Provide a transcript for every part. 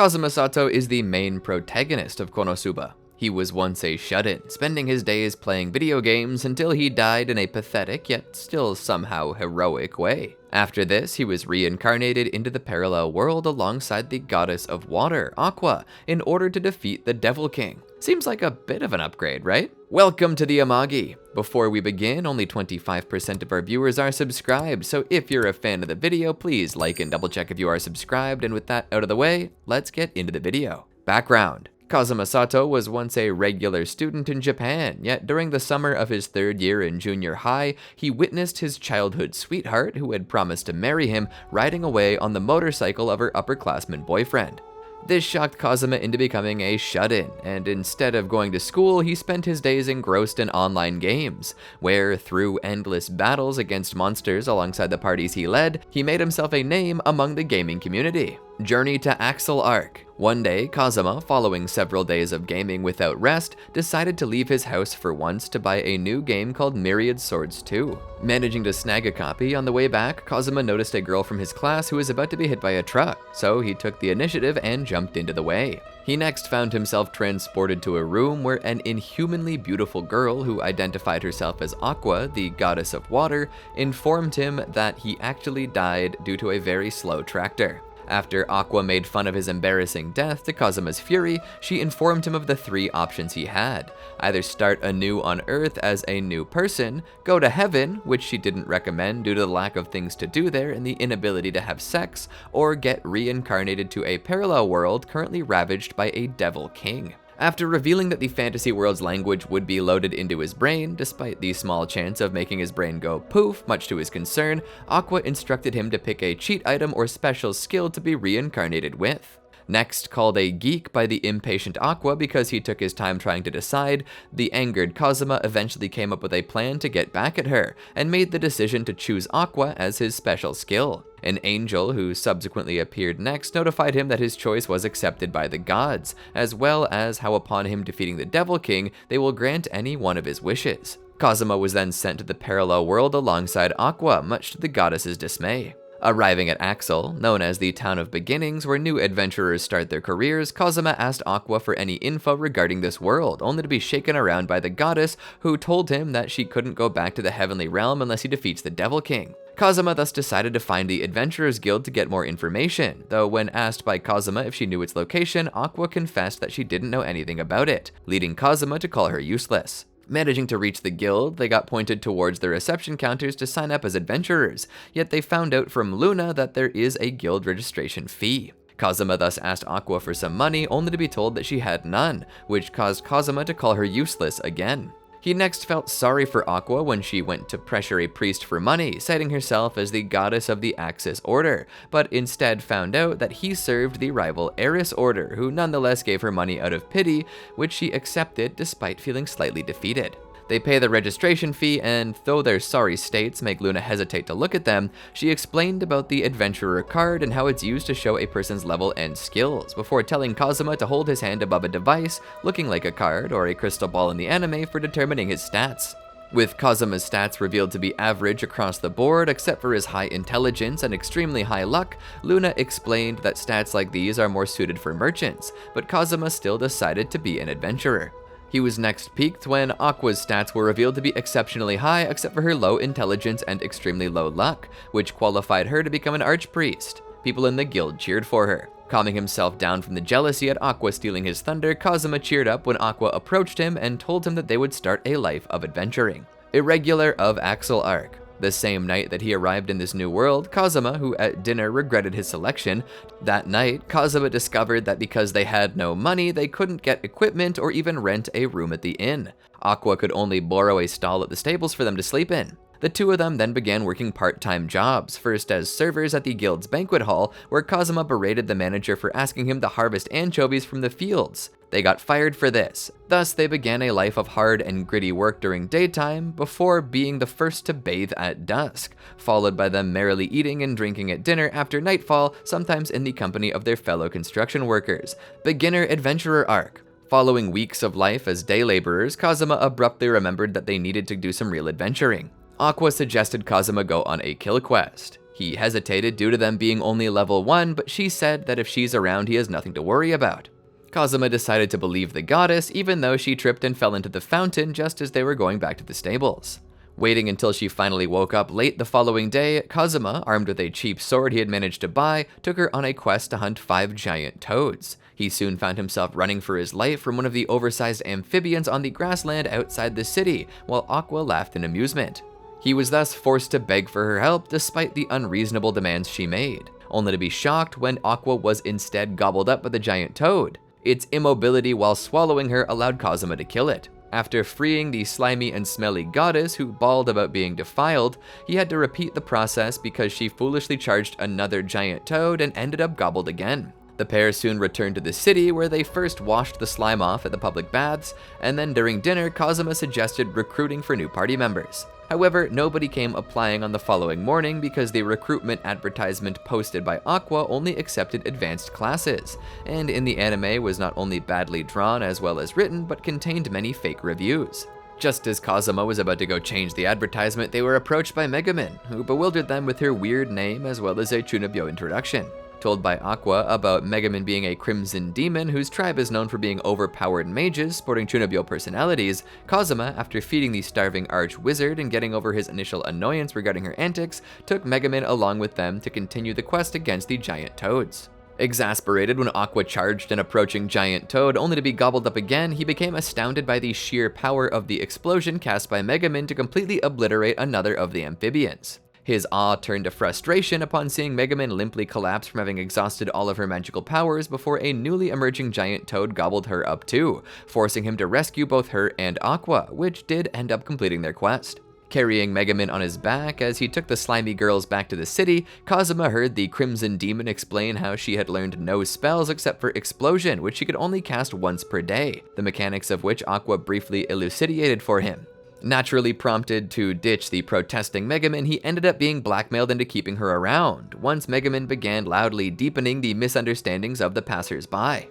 Kazuma Satou is the main protagonist of KonoSuba. He was once a shut-in, spending his days playing video games until he died in a pathetic yet still somehow heroic way. After this, he was reincarnated into the parallel world alongside the goddess of water, Aqua, in order to defeat the Devil King. Seems like a bit of an upgrade, right? Welcome to the Amagi. Before we begin, only 25% of our viewers are subscribed, so if you're a fan of the video, please like and double check if you are subscribed, and with that out of the way, let's get into the video. Background. Kazuma Satou was once a regular student in Japan, yet during the summer of his 3rd year in junior high, he witnessed his childhood sweetheart, who had promised to marry him, riding away on the motorcycle of her upperclassman boyfriend. This shocked Kazuma into becoming a shut-in, and instead of going to school, he spent his days engrossed in online games, where, through endless battles against monsters alongside the parties he led, he made himself a name among the gaming community. Journey to Axel Arc. One day, Kazuma, following several days of gaming without rest, decided to leave his house for once to buy a new game called Myriad Swords 2. Managing to snag a copy, on the way back, Kazuma noticed a girl from his class who was about to be hit by a truck, so he took the initiative and jumped into the way. He next found himself transported to a room where an inhumanly beautiful girl who identified herself as Aqua, the goddess of water, informed him that he actually died due to a very slow tractor. After Aqua made fun of his embarrassing death to Kazuma's fury, she informed him of the 3 options he had. Either start anew on Earth as a new person, go to heaven, which she didn't recommend due to the lack of things to do there and the inability to have sex, or get reincarnated to a parallel world currently ravaged by a Devil King. After revealing that the fantasy world's language would be loaded into his brain, despite the small chance of making his brain go poof, much to his concern, Aqua instructed him to pick a cheat item or special skill to be reincarnated with. Next, called a geek by the impatient Aqua because he took his time trying to decide, the angered Kazuma eventually came up with a plan to get back at her, and made the decision to choose Aqua as his special skill. An angel, who subsequently appeared next, notified him that his choice was accepted by the gods, as well as how upon him defeating the Devil King, they will grant any one of his wishes. Kazuma was then sent to the parallel world alongside Aqua, much to the goddess's dismay. Arriving at Axel, known as the Town of Beginnings, where new adventurers start their careers, Kazuma asked Aqua for any info regarding this world, only to be shaken around by the goddess, who told him that she couldn't go back to the heavenly realm unless he defeats the Devil King. Kazuma thus decided to find the Adventurers Guild to get more information, though when asked by Kazuma if she knew its location, Aqua confessed that she didn't know anything about it, leading Kazuma to call her useless. Managing to reach the guild, they got pointed towards the reception counters to sign up as adventurers, yet they found out from Luna that there is a guild registration fee. Kazuma thus asked Aqua for some money, only to be told that she had none, which caused Kazuma to call her useless again. He next felt sorry for Aqua when she went to pressure a priest for money, citing herself as the goddess of the Axis Order, but instead found out that he served the rival Eris Order, who nonetheless gave her money out of pity, which she accepted despite feeling slightly defeated. They pay the registration fee, and though their sorry states make Luna hesitate to look at them, she explained about the Adventurer card and how it's used to show a person's level and skills, before telling Kazuma to hold his hand above a device, looking like a card or a crystal ball in the anime, for determining his stats. With Kazuma's stats revealed to be average across the board except for his high intelligence and extremely high luck, Luna explained that stats like these are more suited for merchants, but Kazuma still decided to be an adventurer. He was next peaked when Aqua's stats were revealed to be exceptionally high except for her low intelligence and extremely low luck, which qualified her to become an archpriest. People in the guild cheered for her. Calming himself down from the jealousy at Aqua stealing his thunder, Kazuma cheered up when Aqua approached him and told him that they would start a life of adventuring. Irregular of Axel Arc. The same night that he arrived in this new world, Kazuma, who at dinner regretted his selection, that night, Kazuma discovered that because they had no money, they couldn't get equipment or even rent a room at the inn. Aqua could only borrow a stall at the stables for them to sleep in. The two of them then began working part-time jobs, first as servers at the guild's banquet hall, where Kazuma berated the manager for asking him to harvest anchovies from the fields. They got fired for this. Thus, they began a life of hard and gritty work during daytime, before being the first to bathe at dusk, followed by them merrily eating and drinking at dinner after nightfall, sometimes in the company of their fellow construction workers. Beginner Adventurer Arc. Following weeks of life as day laborers, Kazuma abruptly remembered that they needed to do some real adventuring. Aqua suggested Kazuma go on a kill quest. He hesitated due to them being only level 1, but she said that if she's around he has nothing to worry about. Kazuma decided to believe the goddess, even though she tripped and fell into the fountain just as they were going back to the stables. Waiting until she finally woke up late the following day, Kazuma, armed with a cheap sword he had managed to buy, took her on a quest to hunt 5 giant toads. He soon found himself running for his life from one of the oversized amphibians on the grassland outside the city, while Aqua laughed in amusement. He was thus forced to beg for her help despite the unreasonable demands she made, only to be shocked when Aqua was instead gobbled up by the giant toad. Its immobility while swallowing her allowed Kazuma to kill it. After freeing the slimy and smelly goddess who bawled about being defiled, he had to repeat the process because she foolishly charged another giant toad and ended up gobbled again. The pair soon returned to the city where they first washed the slime off at the public baths, and then during dinner Kazuma suggested recruiting for new party members. However, nobody came applying on the following morning because the recruitment advertisement posted by Aqua only accepted advanced classes, and in the anime was not only badly drawn as well as written, but contained many fake reviews. Just as Kazuma was about to go change the advertisement, they were approached by Megumin, who bewildered them with her weird name as well as a Chunibyo introduction. Told by Aqua about Megumin being a crimson demon whose tribe is known for being overpowered mages sporting Chunibyo personalities, Kazuma, after feeding the starving arch-wizard and getting over his initial annoyance regarding her antics, took Megumin along with them to continue the quest against the giant toads. Exasperated when Aqua charged an approaching giant toad only to be gobbled up again, he became astounded by the sheer power of the explosion cast by Megumin to completely obliterate another of the amphibians. His awe turned to frustration upon seeing Megumin limply collapse from having exhausted all of her magical powers before a newly emerging giant toad gobbled her up too, forcing him to rescue both her and Aqua, which did end up completing their quest. Carrying Megumin on his back as he took the slimy girls back to the city, Kazuma heard the Crimson Demon explain how she had learned no spells except for Explosion, which she could only cast once per day, the mechanics of which Aqua briefly elucidated for him. Naturally prompted to ditch the protesting Megumin, he ended up being blackmailed into keeping her around, once Megumin began loudly deepening the misunderstandings of the passers-by.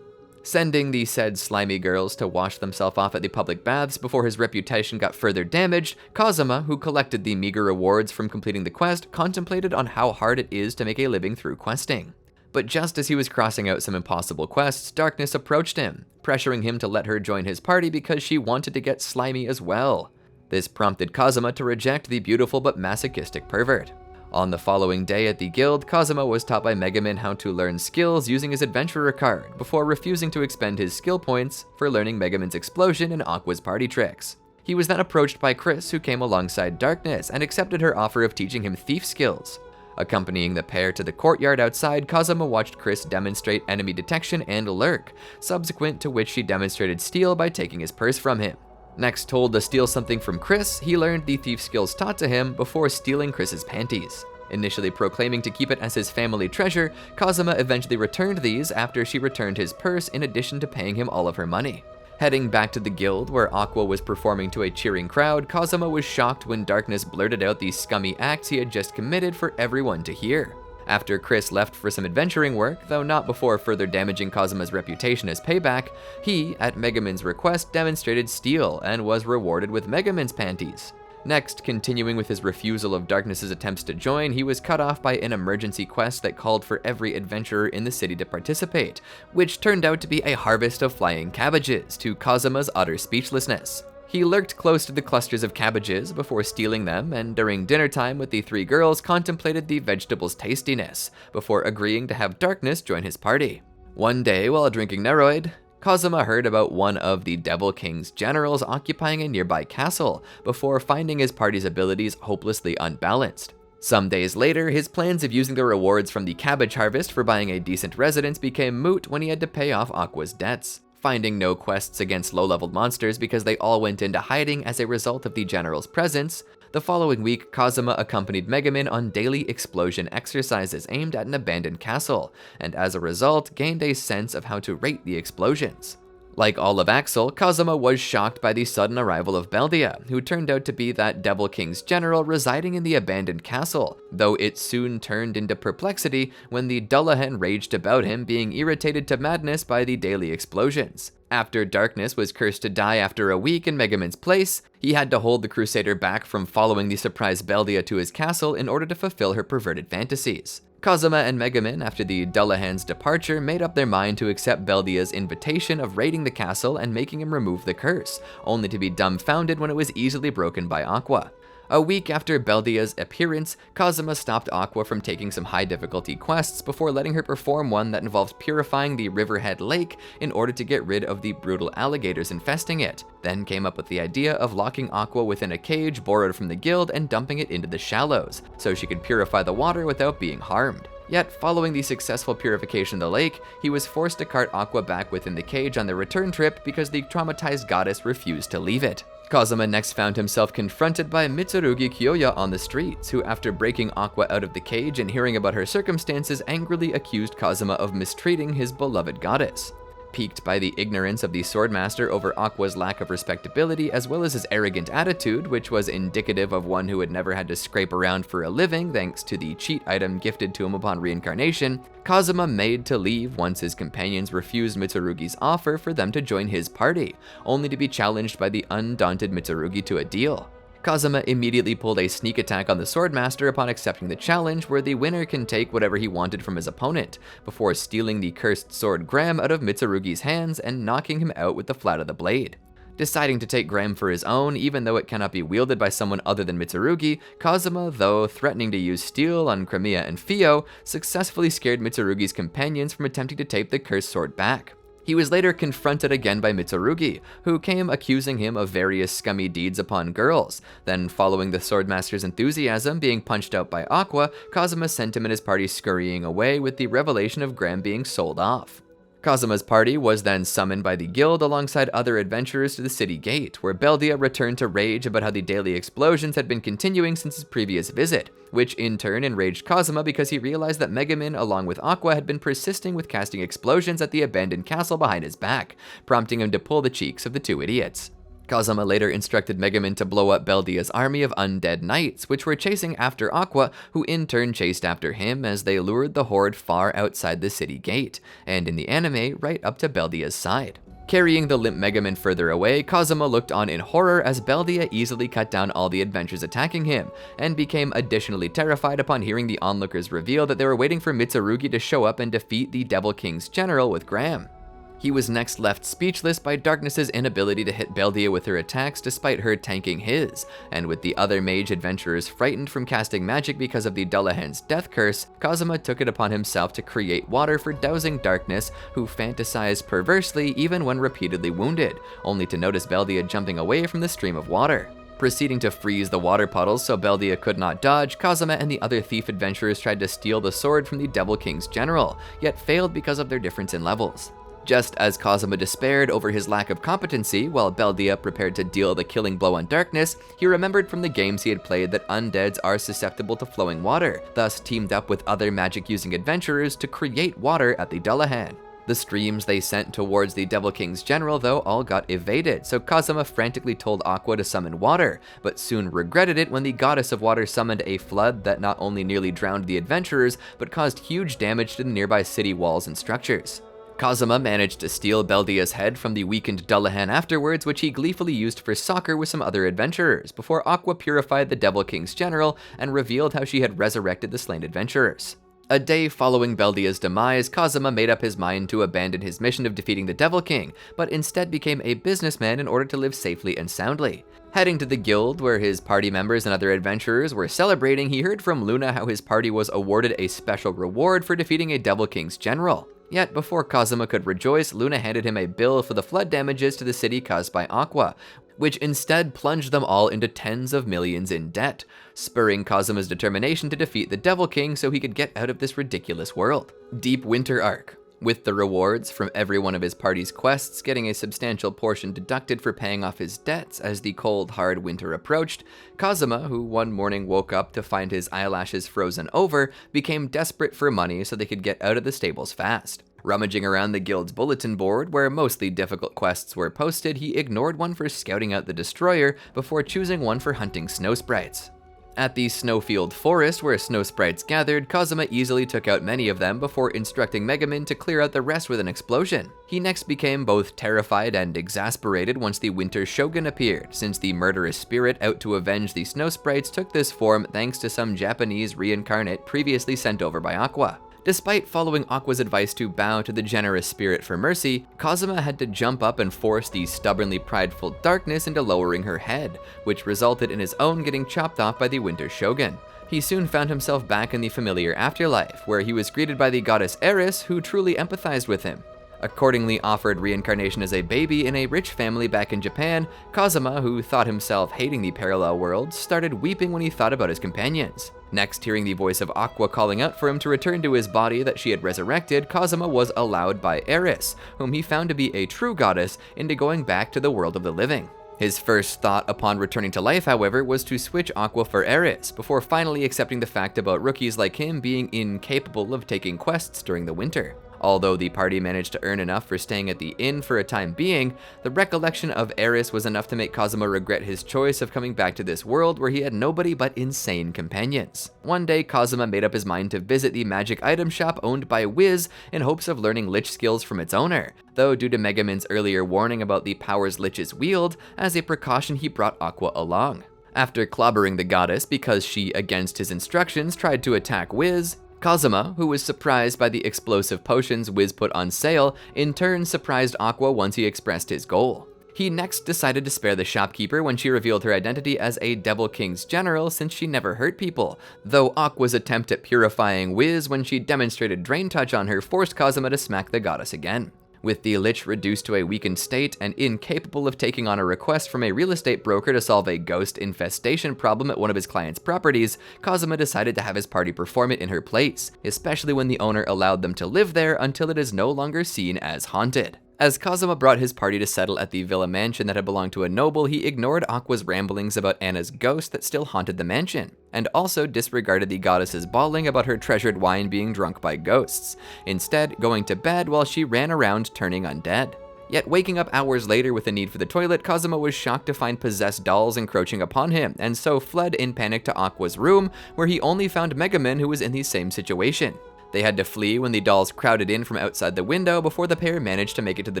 Sending the said slimy girls to wash themselves off at the public baths before his reputation got further damaged, Kazuma, who collected the meager rewards from completing the quest, contemplated on how hard it is to make a living through questing. But just as he was crossing out some impossible quests, Darkness approached him, pressuring him to let her join his party because she wanted to get slimy as well. This prompted Kazuma to reject the beautiful but masochistic pervert. On the following day at the guild, Kazuma was taught by Megumin how to learn skills using his adventurer card, before refusing to expend his skill points for learning Megumin's explosion and Aqua's party tricks. He was then approached by Chris, who came alongside Darkness and accepted her offer of teaching him thief skills. Accompanying the pair to the courtyard outside, Kazuma watched Chris demonstrate enemy detection and lurk, subsequent to which she demonstrated steal by taking his purse from him. Next told to steal something from Chris, he learned the thief skills taught to him before stealing Chris's panties. Initially proclaiming to keep it as his family treasure, Kazuma eventually returned these after she returned his purse in addition to paying him all of her money. Heading back to the guild where Aqua was performing to a cheering crowd, Kazuma was shocked when Darkness blurted out the scummy acts he had just committed for everyone to hear. After Chris left for some adventuring work, though not before further damaging Kazuma's reputation as payback, he, at Megumin's request, demonstrated steal and was rewarded with Megumin's panties. Next, continuing with his refusal of Darkness's attempts to join, he was cut off by an emergency quest that called for every adventurer in the city to participate, which turned out to be a harvest of flying cabbages, to Kazuma's utter speechlessness. He lurked close to the clusters of cabbages before stealing them, and during dinner time with the 3 girls contemplated the vegetables' tastiness, before agreeing to have Darkness join his party. One day, while drinking Neroid, Kazuma heard about one of the Devil King's generals occupying a nearby castle, before finding his party's abilities hopelessly unbalanced. Some days later, his plans of using the rewards from the cabbage harvest for buying a decent residence became moot when he had to pay off Aqua's debts. Finding no quests against low-leveled monsters because they all went into hiding as a result of the general's presence, the following week Kazuma accompanied Megumin on daily explosion exercises aimed at an abandoned castle, and as a result gained a sense of how to rate the explosions. Like all of Axel, Kazuma was shocked by the sudden arrival of Beldia, who turned out to be that Devil King's general residing in the abandoned castle, though it soon turned into perplexity when the Dullahan raged about him, being irritated to madness by the daily explosions. After Darkness was cursed to die after a week in Megumin's place, he had to hold the Crusader back from following the surprised Beldia to his castle in order to fulfill her perverted fantasies. Kazuma and Megumin, after the Dullahan's departure, made up their mind to accept Beldia's invitation of raiding the castle and making him remove the curse, only to be dumbfounded when it was easily broken by Aqua. A week after Beldia's appearance, Kazuma stopped Aqua from taking some high-difficulty quests before letting her perform one that involves purifying the Riverhead Lake in order to get rid of the brutal alligators infesting it, then came up with the idea of locking Aqua within a cage borrowed from the guild and dumping it into the shallows, so she could purify the water without being harmed. Yet, following the successful purification of the lake, he was forced to cart Aqua back within the cage on their return trip because the traumatized goddess refused to leave it. Kazuma next found himself confronted by Mitsurugi Kyoya on the streets, who after breaking Aqua out of the cage and hearing about her circumstances angrily accused Kazuma of mistreating his beloved goddess. Piqued by the ignorance of the Swordmaster over Aqua's lack of respectability as well as his arrogant attitude, which was indicative of one who had never had to scrape around for a living thanks to the cheat item gifted to him upon reincarnation, Kazuma made to leave once his companions refused Mitsurugi's offer for them to join his party, only to be challenged by the undaunted Mitsurugi to a deal. Kazuma immediately pulled a sneak attack on the Swordmaster upon accepting the challenge, where the winner can take whatever he wanted from his opponent, before stealing the cursed sword Graham out of Mitsurugi's hands and knocking him out with the flat of the blade. Deciding to take Graham for his own, even though it cannot be wielded by someone other than Mitsurugi, Kazuma, though threatening to use steel on Cremia and Fio, successfully scared Mitsurugi's companions from attempting to take the cursed sword back. He was later confronted again by Mitsurugi, who came accusing him of various scummy deeds upon girls. Then, following the Swordmaster's enthusiasm being punched out by Aqua, Kazuma sent him and his party scurrying away with the revelation of Graham being sold off. Kazuma's party was then summoned by the guild alongside other adventurers to the city gate, where Beldia returned to rage about how the daily explosions had been continuing since his previous visit, which in turn enraged Kazuma because he realized that Megumin along with Aqua had been persisting with casting explosions at the abandoned castle behind his back, prompting him to pull the cheeks of the two idiots. Kazuma later instructed Megumin to blow up Beldia's army of undead knights, which were chasing after Aqua, who in turn chased after him as they lured the horde far outside the city gate, and in the anime, right up to Beldia's side. Carrying the limp Megumin further away, Kazuma looked on in horror as Beldia easily cut down all the adventurers attacking him, and became additionally terrified upon hearing the onlookers reveal that they were waiting for Mitsurugi to show up and defeat the Devil King's general with Graham. He was next left speechless by Darkness's inability to hit Beldia with her attacks despite her tanking his, and with the other mage adventurers frightened from casting magic because of the Dullahan's death curse, Kazuma took it upon himself to create water for dousing Darkness, who fantasized perversely even when repeatedly wounded, only to notice Beldia jumping away from the stream of water. Proceeding to freeze the water puddles so Beldia could not dodge, Kazuma and the other thief adventurers tried to steal the sword from the Devil King's general, yet failed because of their difference in levels. Just as Kazuma despaired over his lack of competency, while Beldia prepared to deal the killing blow on Darkness, he remembered from the games he had played that undeads are susceptible to flowing water, thus teamed up with other magic-using adventurers to create water at the Dullahan. The streams they sent towards the Devil King's general, though, all got evaded, so Kazuma frantically told Aqua to summon water, but soon regretted it when the goddess of water summoned a flood that not only nearly drowned the adventurers, but caused huge damage to the nearby city walls and structures. Kazuma managed to steal Beldia's head from the weakened Dullahan afterwards, which he gleefully used for soccer with some other adventurers, before Aqua purified the Devil King's general and revealed how she had resurrected the slain adventurers. A day following Beldia's demise, Kazuma made up his mind to abandon his mission of defeating the Devil King, but instead became a businessman in order to live safely and soundly. Heading to the guild, where his party members and other adventurers were celebrating, he heard from Luna how his party was awarded a special reward for defeating a Devil King's general. Yet, before Kazuma could rejoice, Luna handed him a bill for the flood damages to the city caused by Aqua, which instead plunged them all into tens of millions in debt, spurring Kazuma's determination to defeat the Devil King so he could get out of this ridiculous world. Deep Winter Arc. With the rewards from every one of his party's quests getting a substantial portion deducted for paying off his debts as the cold, hard winter approached, Kazuma, who one morning woke up to find his eyelashes frozen over, became desperate for money so they could get out of the stables fast. Rummaging around the guild's bulletin board, where mostly difficult quests were posted, he ignored one for scouting out the destroyer before choosing one for hunting snow sprites. At the snowfield forest where snow sprites gathered, Kazuma easily took out many of them before instructing Megumin to clear out the rest with an explosion. He next became both terrified and exasperated once the Winter Shogun appeared, since the murderous spirit out to avenge the snow sprites took this form thanks to some Japanese reincarnate previously sent over by Aqua. Despite following Aqua's advice to bow to the generous spirit for mercy, Kazuma had to jump up and force the stubbornly prideful darkness into lowering her head, which resulted in his own getting chopped off by the Winter Shogun. He soon found himself back in the familiar afterlife, where he was greeted by the goddess Eris, who truly empathized with him. Accordingly offered reincarnation as a baby in a rich family back in Japan, Kazuma, who thought himself hating the parallel world, started weeping when he thought about his companions. Next, hearing the voice of Aqua calling out for him to return to his body that she had resurrected, Kazuma was allowed by Eris, whom he found to be a true goddess, into going back to the world of the living. His first thought upon returning to life, however, was to switch Aqua for Eris, before finally accepting the fact about rookies like him being incapable of taking quests during the winter. Although the party managed to earn enough for staying at the inn for a time being, the recollection of Eris was enough to make Kazuma regret his choice of coming back to this world where he had nobody but insane companions. One day, Kazuma made up his mind to visit the magic item shop owned by Wiz in hopes of learning lich skills from its owner, though due to Megumin's earlier warning about the powers liches wield, as a precaution he brought Aqua along. After clobbering the goddess because she, against his instructions, tried to attack Wiz, Kazuma, who was surprised by the explosive potions Wiz put on sale, in turn surprised Aqua once he expressed his goal. He next decided to spare the shopkeeper when she revealed her identity as a Devil King's general, since she never hurt people, though Aqua's attempt at purifying Wiz when she demonstrated Drain Touch on her forced Kazuma to smack the goddess again. With the lich reduced to a weakened state and incapable of taking on a request from a real estate broker to solve a ghost infestation problem at one of his client's properties, Kazuma decided to have his party perform it in her place, especially when the owner allowed them to live there until it is no longer seen as haunted. As Kazuma brought his party to settle at the villa mansion that had belonged to a noble, he ignored Aqua's ramblings about Anna's ghost that still haunted the mansion, and also disregarded the goddess's bawling about her treasured wine being drunk by ghosts, instead going to bed while she ran around turning undead. Yet waking up hours later with a need for the toilet, Kazuma was shocked to find possessed dolls encroaching upon him, and so fled in panic to Aqua's room, where he only found Megumin, who was in the same situation. They had to flee when the dolls crowded in from outside the window before the pair managed to make it to the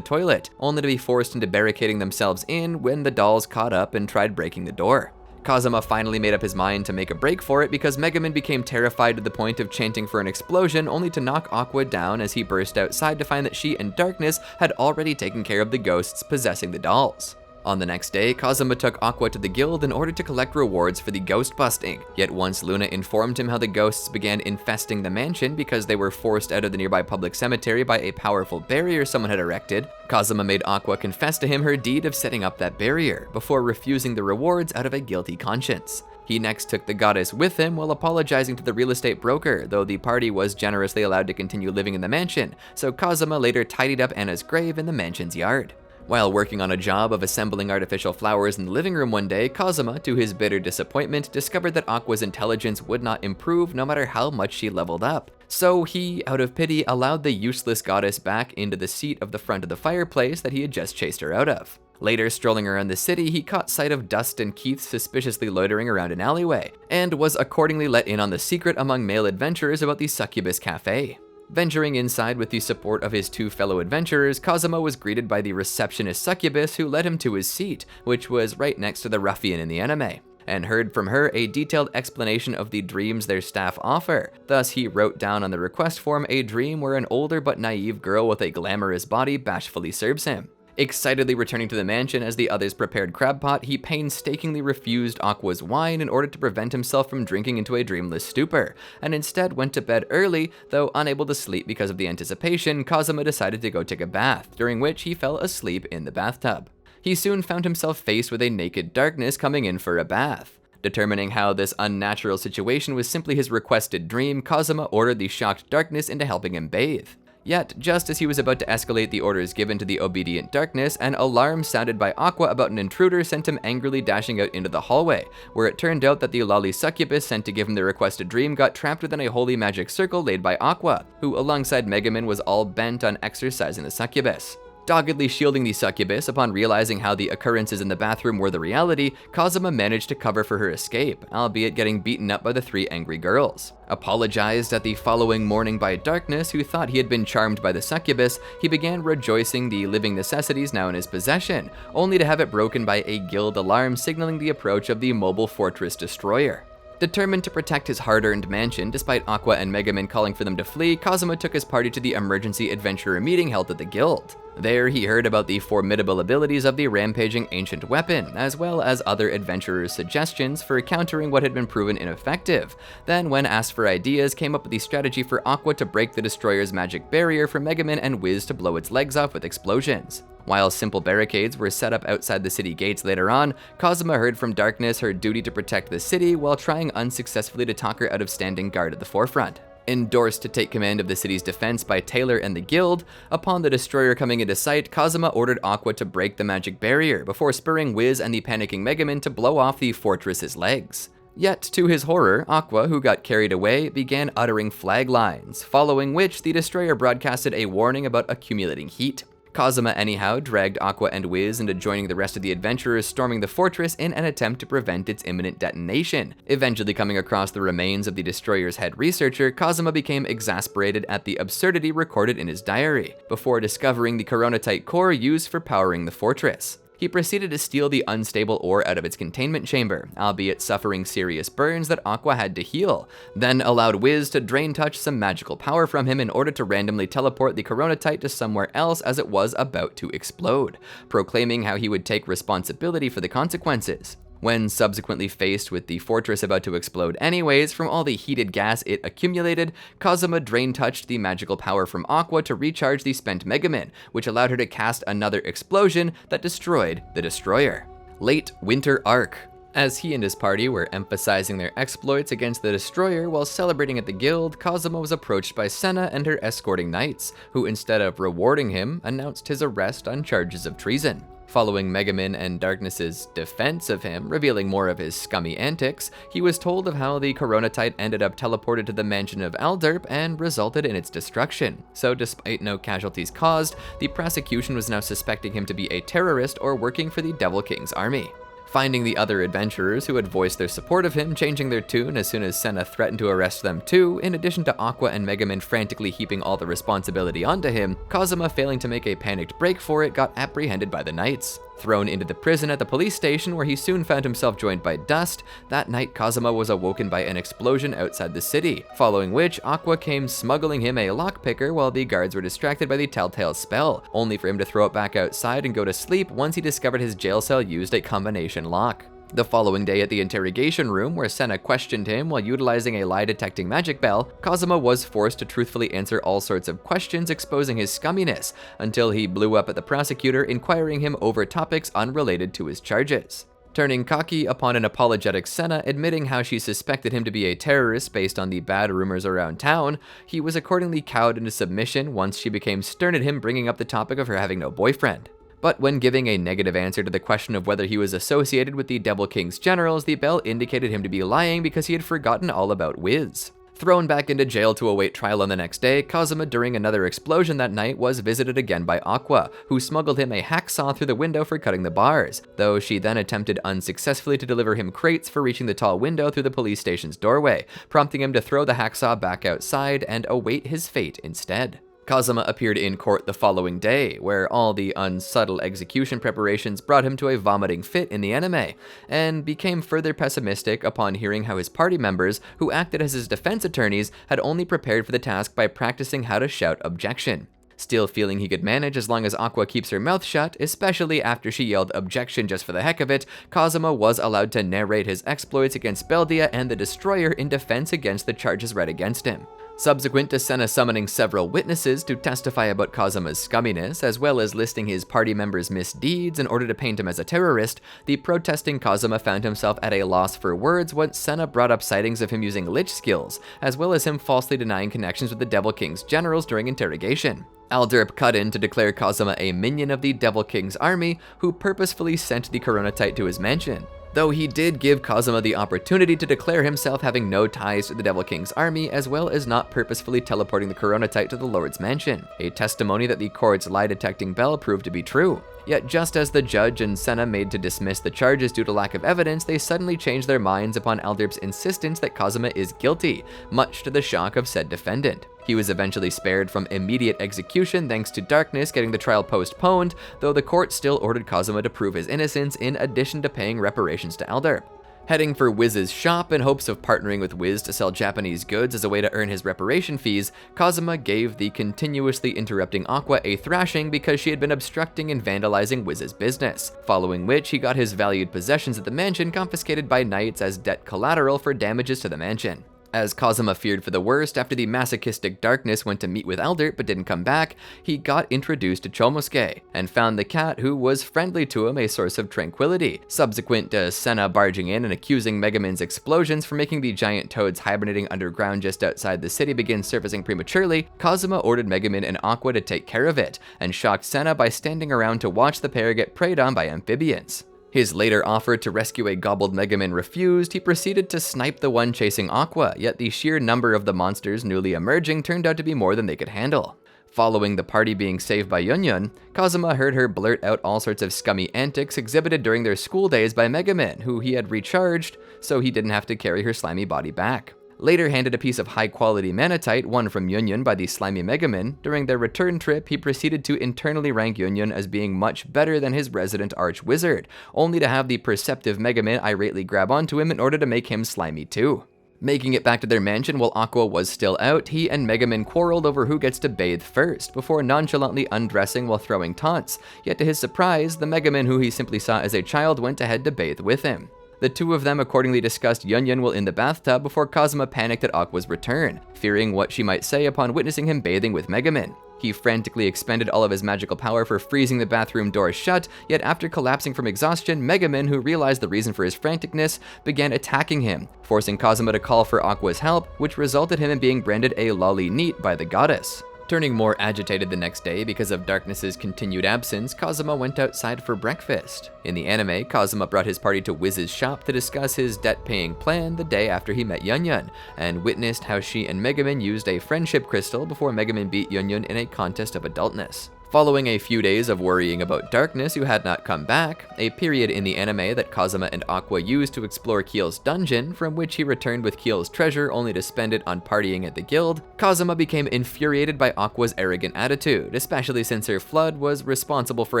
toilet, only to be forced into barricading themselves in when the dolls caught up and tried breaking the door. Kazuma finally made up his mind to make a break for it because Megumin became terrified to the point of chanting for an explosion, only to knock Aqua down as he burst outside to find that she and Darkness had already taken care of the ghosts possessing the dolls. On the next day, Kazuma took Aqua to the guild in order to collect rewards for the ghost busting, yet once Luna informed him how the ghosts began infesting the mansion because they were forced out of the nearby public cemetery by a powerful barrier someone had erected, Kazuma made Aqua confess to him her deed of setting up that barrier, before refusing the rewards out of a guilty conscience. He next took the goddess with him while apologizing to the real estate broker, though the party was generously allowed to continue living in the mansion, so Kazuma later tidied up Anna's grave in the mansion's yard. While working on a job of assembling artificial flowers in the living room one day, Kazuma, to his bitter disappointment, discovered that Aqua's intelligence would not improve no matter how much she leveled up. So he, out of pity, allowed the useless goddess back into the seat of the front of the fireplace that he had just chased her out of. Later, strolling around the city, he caught sight of Dust and Keith suspiciously loitering around an alleyway, and was accordingly let in on the secret among male adventurers about the Succubus Cafe. Venturing inside with the support of his two fellow adventurers, Kazuma was greeted by the receptionist Succubus, who led him to his seat, which was right next to the ruffian in the anime, and heard from her a detailed explanation of the dreams their staff offer. Thus, he wrote down on the request form a dream where an older but naive girl with a glamorous body bashfully serves him. Excitedly returning to the mansion as the others prepared crab pot, he painstakingly refused Aqua's wine in order to prevent himself from drinking into a dreamless stupor, and instead went to bed early, though unable to sleep because of the anticipation. Kazuma decided to go take a bath, during which he fell asleep in the bathtub. He soon found himself faced with a naked Darkness coming in for a bath. Determining how this unnatural situation was simply his requested dream, Kazuma ordered the shocked Darkness into helping him bathe. Yet, just as he was about to escalate the orders given to the obedient darkness, an alarm sounded by Aqua about an intruder sent him angrily dashing out into the hallway, where it turned out that the lolly succubus sent to give him the requested dream got trapped within a holy magic circle laid by Aqua, who alongside Megumin was all bent on exorcising the succubus. Doggedly shielding the succubus upon realizing how the occurrences in the bathroom were the reality, Kazuma managed to cover for her escape, albeit getting beaten up by the 3 angry girls. Apologized at the following morning by Darkness, who thought he had been charmed by the succubus, he began rejoicing the living necessities now in his possession, only to have it broken by a guild alarm signaling the approach of the mobile fortress destroyer. Determined to protect his hard-earned mansion, despite Aqua and Megumin calling for them to flee, Kazuma took his party to the emergency adventurer meeting held at the guild. There, he heard about the formidable abilities of the rampaging ancient weapon, as well as other adventurers' suggestions for countering what had been proven ineffective. Then, when asked for ideas, came up with the strategy for Aqua to break the destroyer's magic barrier for Megumin and Wiz to blow its legs off with explosions. While simple barricades were set up outside the city gates later on, Kazuma heard from Darkness her duty to protect the city while trying unsuccessfully to talk her out of standing guard at the forefront. Endorsed to take command of the city's defense by Taylor and the guild, upon the destroyer coming into sight, Kazuma ordered Aqua to break the magic barrier before spurring Wiz and the panicking Megumin to blow off the fortress's legs. Yet, to his horror, Aqua, who got carried away, began uttering flag lines, following which the destroyer broadcasted a warning about accumulating heat. Kazuma anyhow dragged Aqua and Wiz into joining the rest of the adventurers storming the fortress in an attempt to prevent its imminent detonation. Eventually coming across the remains of the destroyer's head researcher, Kazuma became exasperated at the absurdity recorded in his diary, before discovering the coronatite core used for powering the fortress. He proceeded to steal the unstable ore out of its containment chamber, albeit suffering serious burns that Aqua had to heal, then allowed Wiz to drain touch some magical power from him in order to randomly teleport the coronatite to somewhere else as it was about to explode, proclaiming how he would take responsibility for the consequences. When subsequently faced with the fortress about to explode anyways from all the heated gas it accumulated, Kazuma drain-touched the magical power from Aqua to recharge the spent Megumin, which allowed her to cast another explosion that destroyed the destroyer. Late Winter Arc. As he and his party were emphasizing their exploits against the destroyer while celebrating at the guild, Kazuma was approached by Senna and her escorting knights, who instead of rewarding him, announced his arrest on charges of treason. Following Megumin and Darkness's defense of him, revealing more of his scummy antics, he was told of how the coronatite ended up teleported to the mansion of Alderp and resulted in its destruction. So despite no casualties caused, the prosecution was now suspecting him to be a terrorist or working for the Devil King's army. Finding the other adventurers who had voiced their support of him changing their tune as soon as Senna threatened to arrest them too, in addition to Aqua and Megumin frantically heaping all the responsibility onto him, Kazuma failing to make a panicked break for it got apprehended by the knights. Thrown into the prison at the police station where he soon found himself joined by Dust, that night Kazuma was awoken by an explosion outside the city, following which Aqua came smuggling him a lockpicker while the guards were distracted by the telltale spell, only for him to throw it back outside and go to sleep once he discovered his jail cell used a combination lock. The following day at the interrogation room, where Senna questioned him while utilizing a lie-detecting magic bell, Kazuma was forced to truthfully answer all sorts of questions exposing his scumminess, until he blew up at the prosecutor inquiring him over topics unrelated to his charges. Turning cocky upon an apologetic Senna admitting how she suspected him to be a terrorist based on the bad rumors around town, he was accordingly cowed into submission once she became stern at him bringing up the topic of her having no boyfriend. But when giving a negative answer to the question of whether he was associated with the Devil King's generals, the bell indicated him to be lying because he had forgotten all about Wiz. Thrown back into jail to await trial on the next day, Kazuma, during another explosion that night, was visited again by Aqua, who smuggled him a hacksaw through the window for cutting the bars, though she then attempted unsuccessfully to deliver him crates for reaching the tall window through the police station's doorway, prompting him to throw the hacksaw back outside and await his fate instead. Kazuma appeared in court the following day, where all the unsubtle execution preparations brought him to a vomiting fit in the anime, and became further pessimistic upon hearing how his party members, who acted as his defense attorneys, had only prepared for the task by practicing how to shout objection. Still feeling he could manage as long as Aqua keeps her mouth shut, especially after she yelled objection just for the heck of it, Kazuma was allowed to narrate his exploits against Beldia and the Destroyer in defense against the charges read against him. Subsequent to Senna summoning several witnesses to testify about Kazuma's scumminess, as well as listing his party members' misdeeds in order to paint him as a terrorist, the protesting Kazuma found himself at a loss for words once Senna brought up sightings of him using lich skills, as well as him falsely denying connections with the Devil King's generals during interrogation. Alderp cut in to declare Kazuma a minion of the Devil King's army, who purposefully sent the Coronatite to his mansion. Though he did give Kazuma the opportunity to declare himself having no ties to the Devil King's army, as well as not purposefully teleporting the Coronatite to the Lord's mansion, a testimony that the court's lie-detecting bell proved to be true. Yet just as the judge and Senna made to dismiss the charges due to lack of evidence, they suddenly changed their minds upon Alderp's insistence that Kazuma is guilty, much to the shock of said defendant. He was eventually spared from immediate execution thanks to Darkness getting the trial postponed, though the court still ordered Kazuma to prove his innocence in addition to paying reparations to Alderp. Heading for Wiz's shop in hopes of partnering with Wiz to sell Japanese goods as a way to earn his reparation fees, Kazuma gave the continuously interrupting Aqua a thrashing because she had been obstructing and vandalizing Wiz's business, following which he got his valued possessions at the mansion confiscated by knights as debt collateral for damages to the mansion. As Kazuma feared for the worst after the masochistic Darkness went to meet with Alderp but didn't come back, he got introduced to Chomosuke, and found the cat who was friendly to him a source of tranquility. Subsequent to Senna barging in and accusing Megumin's explosions for making the giant toads hibernating underground just outside the city begin surfacing prematurely, Kazuma ordered Megumin and Aqua to take care of it, and shocked Senna by standing around to watch the pair get preyed on by amphibians. His later offer to rescue a gobbled Megumin refused, he proceeded to snipe the one chasing Aqua, yet the sheer number of the monsters newly emerging turned out to be more than they could handle. Following the party being saved by Yunyun, Kazuma heard her blurt out all sorts of scummy antics exhibited during their school days by Megumin, who he had recharged, so he didn't have to carry her slimy body back. Later handed a piece of high-quality manatite won from Yunyun by the slimy Megumin. During their return trip, he proceeded to internally rank Yunyun as being much better than his resident arch-wizard, only to have the perceptive Megumin irately grab onto him in order to make him slimy too. Making it back to their mansion while Aqua was still out, he and Megumin quarreled over who gets to bathe first, before nonchalantly undressing while throwing taunts, yet to his surprise, the Megumin who he simply saw as a child went ahead to bathe with him. The two of them accordingly discussed Yunyun while in the bathtub before Kazuma panicked at Aqua's return, fearing what she might say upon witnessing him bathing with Megumin. He frantically expended all of his magical power for freezing the bathroom doors shut, yet after collapsing from exhaustion, Megumin, who realized the reason for his franticness, began attacking him, forcing Kazuma to call for Aqua's help, which resulted in him being branded a lolly neat by the goddess. Turning more agitated the next day because of Darkness's continued absence, Kazuma went outside for breakfast. In the anime, Kazuma brought his party to Wiz's shop to discuss his debt-paying plan the day after he met Yunyun, and witnessed how she and Megumin used a friendship crystal before Megumin beat Yunyun in a contest of adultness. Following a few days of worrying about Darkness, who had not come back, a period in the anime that Kazuma and Aqua used to explore Kiel's dungeon, from which he returned with Kiel's treasure only to spend it on partying at the guild, Kazuma became infuriated by Aqua's arrogant attitude, especially since her flood was responsible for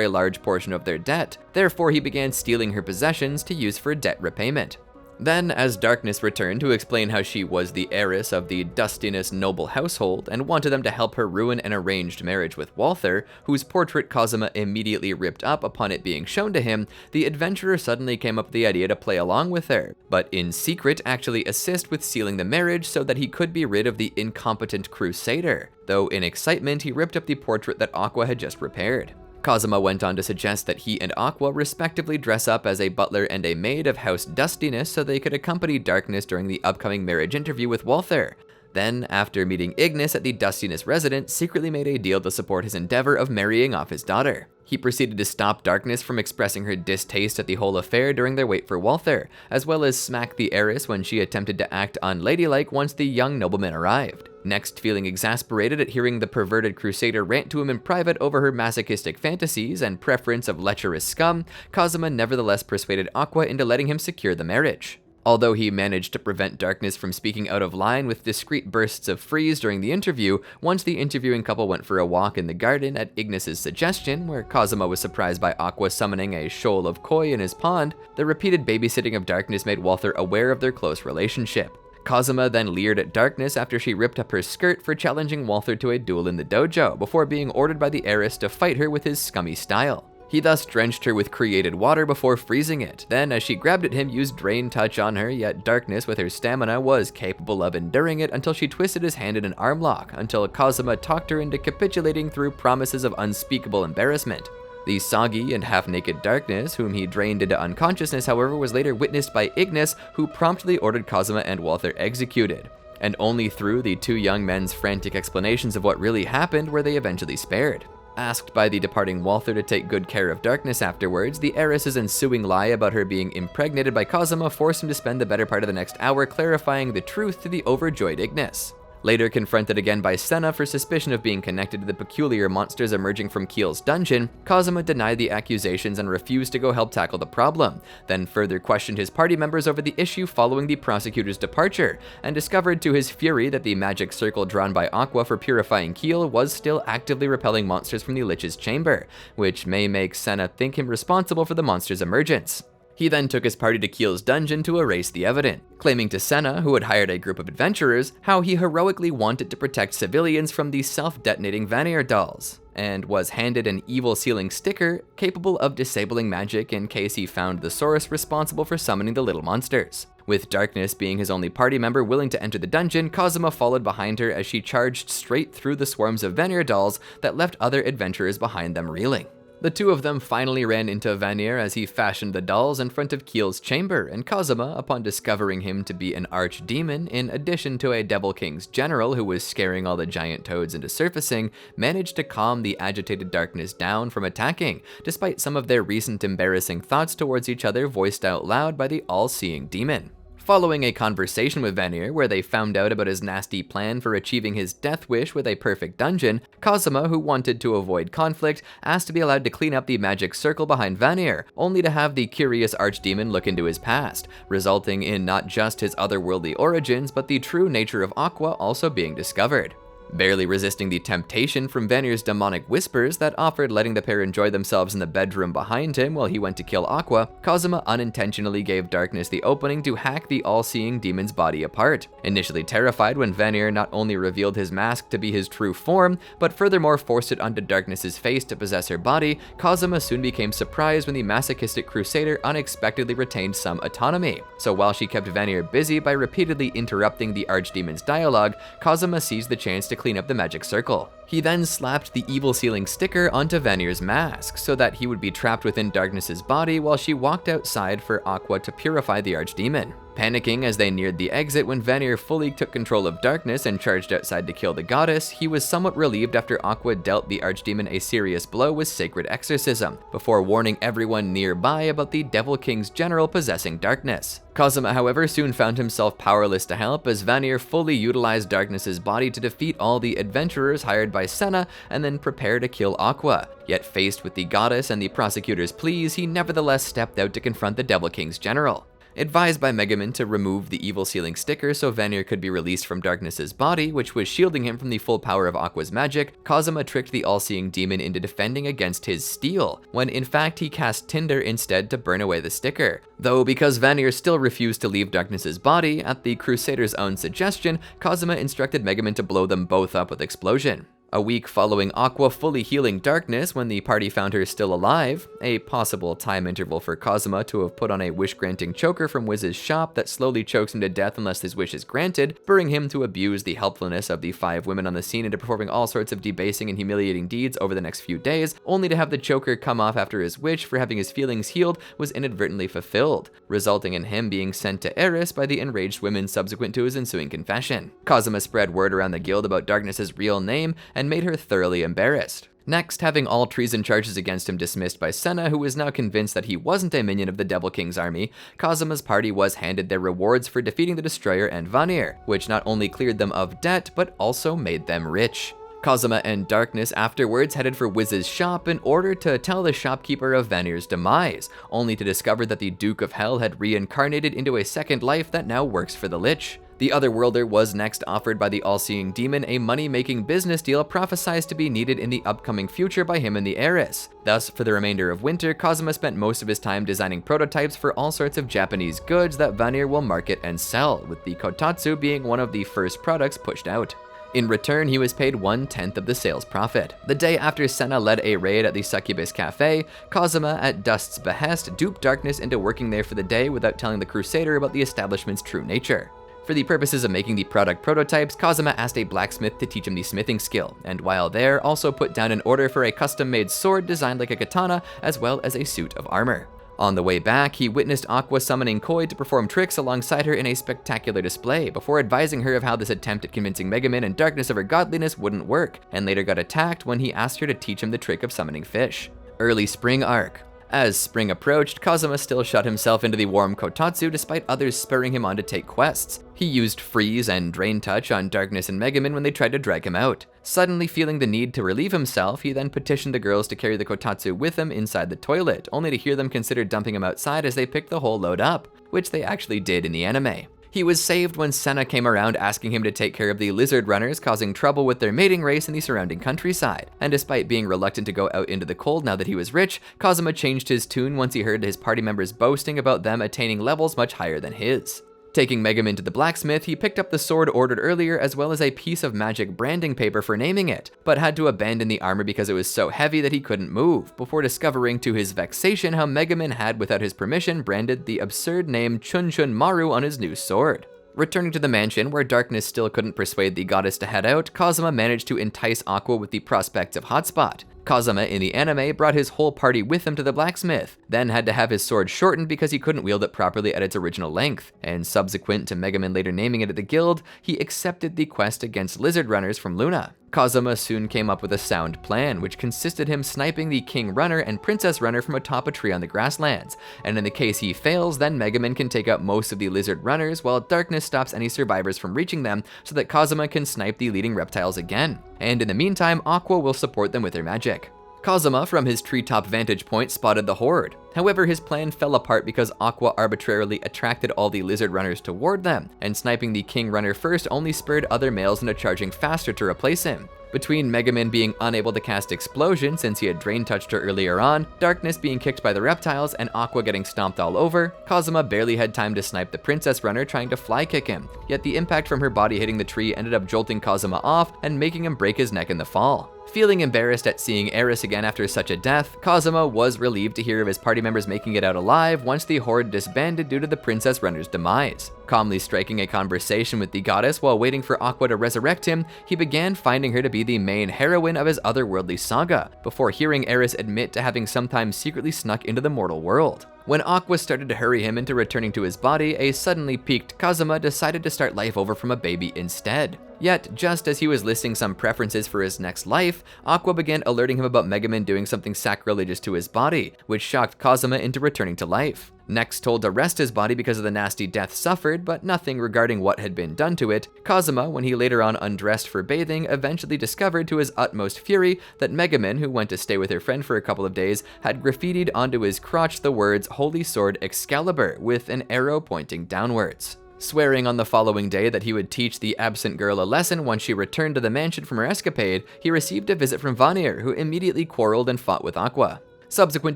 a large portion of their debt. Therefore, he began stealing her possessions to use for debt repayment. Then, as Darkness returned to explain how she was the heiress of the Dustiness noble household and wanted them to help her ruin an arranged marriage with Walther, whose portrait Kazuma immediately ripped up upon it being shown to him, the adventurer suddenly came up with the idea to play along with her, but in secret actually assist with sealing the marriage so that he could be rid of the incompetent crusader, though in excitement he ripped up the portrait that Aqua had just repaired. Kazuma went on to suggest that he and Aqua respectively dress up as a butler and a maid of House Dustiness so they could accompany Darkness during the upcoming marriage interview with Walther. Then, after meeting Ignis at the Dustiness residence, secretly made a deal to support his endeavor of marrying off his daughter. He proceeded to stop Darkness from expressing her distaste at the whole affair during their wait for Walther, as well as smack the heiress when she attempted to act unladylike once the young nobleman arrived. Next, feeling exasperated at hearing the perverted crusader rant to him in private over her masochistic fantasies and preference of lecherous scum, Kazuma nevertheless persuaded Aqua into letting him secure the marriage. Although he managed to prevent Darkness from speaking out of line with discreet bursts of freeze during the interview, once the interviewing couple went for a walk in the garden at Ignis's suggestion, where Kazuma was surprised by Aqua summoning a shoal of koi in his pond, the repeated babysitting of Darkness made Walther aware of their close relationship. Kazuma then leered at Darkness after she ripped up her skirt for challenging Walther to a duel in the dojo, before being ordered by the heiress to fight her with his scummy style. He thus drenched her with created water before freezing it, then as she grabbed at him used Drain Touch on her, yet Darkness with her stamina was capable of enduring it until she twisted his hand in an arm lock, until Kazuma talked her into capitulating through promises of unspeakable embarrassment. The soggy and half-naked Darkness, whom he drained into unconsciousness, however, was later witnessed by Ignis, who promptly ordered Kazuma and Walther executed. And only through the two young men's frantic explanations of what really happened were they eventually spared. Asked by the departing Walther to take good care of Darkness afterwards, the heiress's ensuing lie about her being impregnated by Kazuma forced him to spend the better part of the next hour clarifying the truth to the overjoyed Ignis. Later confronted again by Senna for suspicion of being connected to the peculiar monsters emerging from Kiel's dungeon, Kazuma denied the accusations and refused to go help tackle the problem, then further questioned his party members over the issue following the prosecutor's departure, and discovered to his fury that the magic circle drawn by Aqua for purifying Kiel was still actively repelling monsters from the Lich's chamber, which may make Senna think him responsible for the monster's emergence. He then took his party to Kiel's dungeon to erase the evidence, claiming to Senna, who had hired a group of adventurers, how he heroically wanted to protect civilians from the self-detonating Vanir dolls, and was handed an evil sealing sticker capable of disabling magic in case he found the source responsible for summoning the little monsters. With Darkness being his only party member willing to enter the dungeon, Kazuma followed behind her as she charged straight through the swarms of Vanir dolls that left other adventurers behind them reeling. The two of them finally ran into Vanir as he fashioned the dolls in front of Kiel's chamber, and Kazuma, upon discovering him to be an archdemon, in addition to a Devil King's general who was scaring all the giant toads into surfacing, managed to calm the agitated Darkness down from attacking, despite some of their recent embarrassing thoughts towards each other voiced out loud by the all-seeing demon. Following a conversation with Vanir where they found out about his nasty plan for achieving his death wish with a perfect dungeon, Kazuma, who wanted to avoid conflict, asked to be allowed to clean up the magic circle behind Vanir, only to have the curious archdemon look into his past, resulting in not just his otherworldly origins, but the true nature of Aqua also being discovered. Barely resisting the temptation from Vanir's demonic whispers that offered letting the pair enjoy themselves in the bedroom behind him while he went to kill Aqua, Kazuma unintentionally gave Darkness the opening to hack the all-seeing demon's body apart. Initially terrified when Vanir not only revealed his mask to be his true form, but furthermore forced it onto Darkness's face to possess her body, Kazuma soon became surprised when the masochistic crusader unexpectedly retained some autonomy. So while she kept Vanir busy by repeatedly interrupting the archdemon's dialogue, Kazuma seized the chance to clean up the magic circle. He then slapped the evil sealing sticker onto Vanir's mask so that he would be trapped within Darkness's body while she walked outside for Aqua to purify the archdemon. Panicking as they neared the exit when Vanir fully took control of Darkness and charged outside to kill the goddess, he was somewhat relieved after Aqua dealt the archdemon a serious blow with sacred exorcism, before warning everyone nearby about the Devil King's general possessing Darkness. Kazuma, however, soon found himself powerless to help as Vanir fully utilized Darkness's body to defeat all the adventurers hired by Senna and then prepare to kill Aqua. Yet faced with the goddess and the prosecutor's pleas, he nevertheless stepped out to confront the Devil King's general. Advised by Megaman to remove the evil sealing sticker so Vanir could be released from Darkness's body, which was shielding him from the full power of Aqua's magic, Kazuma tricked the all-seeing demon into defending against his steel, when in fact he cast Tinder instead to burn away the sticker. Though because Vanir still refused to leave Darkness's body, at the Crusader's own suggestion, Kazuma instructed Megaman to blow them both up with explosion. A week following Aqua fully healing Darkness when the party found her still alive, a possible time interval for Kazuma to have put on a wish-granting choker from Wiz's shop that slowly chokes him to death unless his wish is granted, spurring him to abuse the helpfulness of the 5 women on the scene into performing all sorts of debasing and humiliating deeds over the next few days, only to have the choker come off after his wish for having his feelings healed was inadvertently fulfilled, resulting in him being sent to Eris by the enraged women subsequent to his ensuing confession. Kazuma spread word around the guild about Darkness's real name and made her thoroughly embarrassed. Next, having all treason charges against him dismissed by Senna, who was now convinced that he wasn't a minion of the Devil King's army, Kazuma's party was handed their rewards for defeating the Destroyer and Vanir, which not only cleared them of debt, but also made them rich. Kazuma and Darkness afterwards headed for Wiz's shop in order to tell the shopkeeper of Vanir's demise, only to discover that the Duke of Hell had reincarnated into a second life that now works for the Lich. The Otherworlder was next offered by the all-seeing demon a money-making business deal prophesized to be needed in the upcoming future by him and the heiress. Thus, for the remainder of winter, Kazuma spent most of his time designing prototypes for all sorts of Japanese goods that Vanir will market and sell, with the kotatsu being one of the first products pushed out. In return, he was paid 1/10 of the sales profit. The day after Senna led a raid at the Succubus Cafe, Kazuma, at Dust's behest, duped Darkness into working there for the day without telling the Crusader about the establishment's true nature. For the purposes of making the product prototypes, Kazuma asked a blacksmith to teach him the smithing skill, and while there, also put down an order for a custom-made sword designed like a katana, as well as a suit of armor. On the way back, he witnessed Aqua summoning Koi to perform tricks alongside her in a spectacular display, before advising her of how this attempt at convincing Megumin and Darkness of her godliness wouldn't work, and later got attacked when he asked her to teach him the trick of summoning fish. Early Spring Arc. As spring approached, Kazuma still shut himself into the warm kotatsu despite others spurring him on to take quests. He used Freeze and Drain Touch on Darkness and Megumin when they tried to drag him out. Suddenly feeling the need to relieve himself, he then petitioned the girls to carry the kotatsu with him inside the toilet, only to hear them consider dumping him outside as they picked the whole load up, which they actually did in the anime. He was saved when Senna came around asking him to take care of the lizard runners causing trouble with their mating race in the surrounding countryside, and despite being reluctant to go out into the cold now that he was rich, Kazuma changed his tune once he heard his party members boasting about them attaining levels much higher than his. Taking Megumin to the blacksmith, he picked up the sword ordered earlier as well as a piece of magic branding paper for naming it, but had to abandon the armor because it was so heavy that he couldn't move, before discovering to his vexation how Megumin had, without his permission, branded the absurd name Chun Chun Maru on his new sword. Returning to the mansion, where Darkness still couldn't persuade the goddess to head out, Kazuma managed to entice Aqua with the prospects of Hotspot. Kazuma in the anime brought his whole party with him to the blacksmith, then had to have his sword shortened because he couldn't wield it properly at its original length, and subsequent to Megumin later naming it at the guild, he accepted the quest against lizard runners from Luna. Kazuma soon came up with a sound plan, which consisted him sniping the King Runner and Princess Runner from atop a tree on the grasslands, and in the case he fails, then Megumin can take out most of the lizard runners while Darkness stops any survivors from reaching them so that Kazuma can snipe the leading reptiles again. And in the meantime, Aqua will support them with her magic. Kazuma, from his treetop vantage point, spotted the horde. However, his plan fell apart because Aqua arbitrarily attracted all the lizard runners toward them, and sniping the King Runner first only spurred other males into charging faster to replace him. Between Megumin being unable to cast Explosion since he had Drain Touched her earlier on, Darkness being kicked by the reptiles, and Aqua getting stomped all over, Kazuma barely had time to snipe the Princess Runner trying to fly kick him, yet the impact from her body hitting the tree ended up jolting Kazuma off and making him break his neck in the fall. Feeling embarrassed at seeing Eris again after such a death, Kazuma was relieved to hear of his party members making it out alive once the horde disbanded due to the Princess Runner's demise. Calmly striking a conversation with the goddess while waiting for Aqua to resurrect him, he began finding her to be the main heroine of his otherworldly saga, before hearing Eris admit to having sometimes secretly snuck into the mortal world. When Aqua started to hurry him into returning to his body, a suddenly piqued Kazuma decided to start life over from a baby instead. Yet, just as he was listing some preferences for his next life, Aqua began alerting him about Megumin doing something sacrilegious to his body, which shocked Kazuma into returning to life. Next told to rest his body because of the nasty death suffered, but nothing regarding what had been done to it, Kazuma, when he later on undressed for bathing, eventually discovered to his utmost fury that Megumin, who went to stay with her friend for a couple of days, had graffitied onto his crotch the words Holy Sword Excalibur, with an arrow pointing downwards. Swearing on the following day that he would teach the absent girl a lesson once she returned to the mansion from her escapade, he received a visit from Vanir, who immediately quarreled and fought with Aqua. Subsequent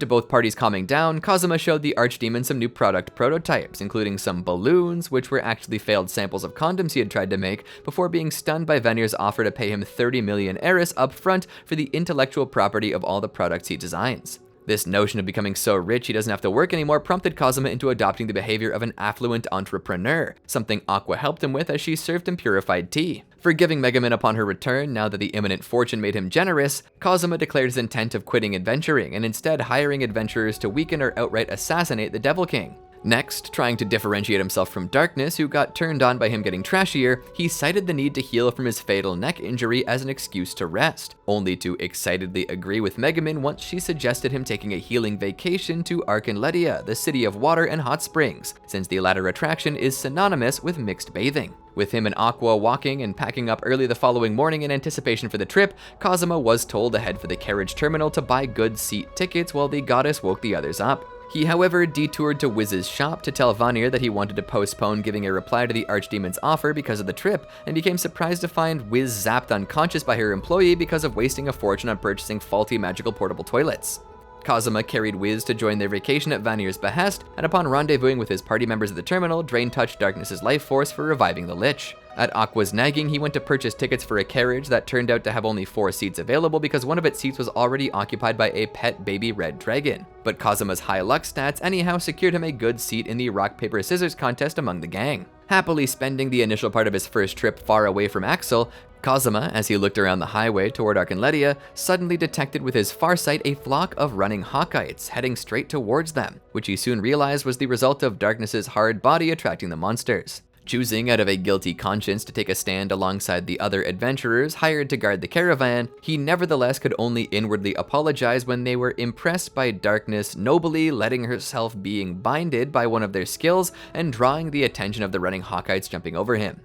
to both parties calming down, Kazuma showed the Archdemon some new product prototypes, including some balloons, which were actually failed samples of condoms he had tried to make, before being stunned by Vanir's offer to pay him 30 million Eris up front for the intellectual property of all the products he designs. This notion of becoming so rich he doesn't have to work anymore prompted Kazuma into adopting the behavior of an affluent entrepreneur, something Aqua helped him with as she served him purified tea. Forgiving Megumin upon her return, now that the imminent fortune made him generous, Kazuma declared his intent of quitting adventuring and instead hiring adventurers to weaken or outright assassinate the Devil King. Next, trying to differentiate himself from Darkness, who got turned on by him getting trashier, he cited the need to heal from his fatal neck injury as an excuse to rest, only to excitedly agree with Megumin once she suggested him taking a healing vacation to Arkanledia, the city of water and hot springs, since the latter attraction is synonymous with mixed bathing. With him and Aqua walking and packing up early the following morning in anticipation for the trip, Kazuma was told to head for the carriage terminal to buy good seat tickets while the goddess woke the others up. He, however, detoured to Wiz's shop to tell Vanir that he wanted to postpone giving a reply to the Archdemon's offer because of the trip, and became surprised to find Wiz zapped unconscious by her employee because of wasting a fortune on purchasing faulty magical portable toilets. Kazuma carried Wiz to join their vacation at Vanir's behest, and upon rendezvousing with his party members at the terminal, drained Touch Darkness's life force for reviving the Lich. At Aqua's nagging, he went to purchase tickets for a carriage that turned out to have only 4 seats available because one of its seats was already occupied by a pet baby red dragon. But Kazuma's high luck stats anyhow secured him a good seat in the rock, paper, scissors contest among the gang. Happily spending the initial part of his first trip far away from Axel, Kazuma, as he looked around the highway toward Arkenledia, suddenly detected with his far sight a flock of running Hawkites heading straight towards them, which he soon realized was the result of Darkness's hard body attracting the monsters. Choosing out of a guilty conscience to take a stand alongside the other adventurers hired to guard the caravan, he nevertheless could only inwardly apologize when they were impressed by Darkness nobly letting herself being binded by one of their skills and drawing the attention of the running Hawkites jumping over him.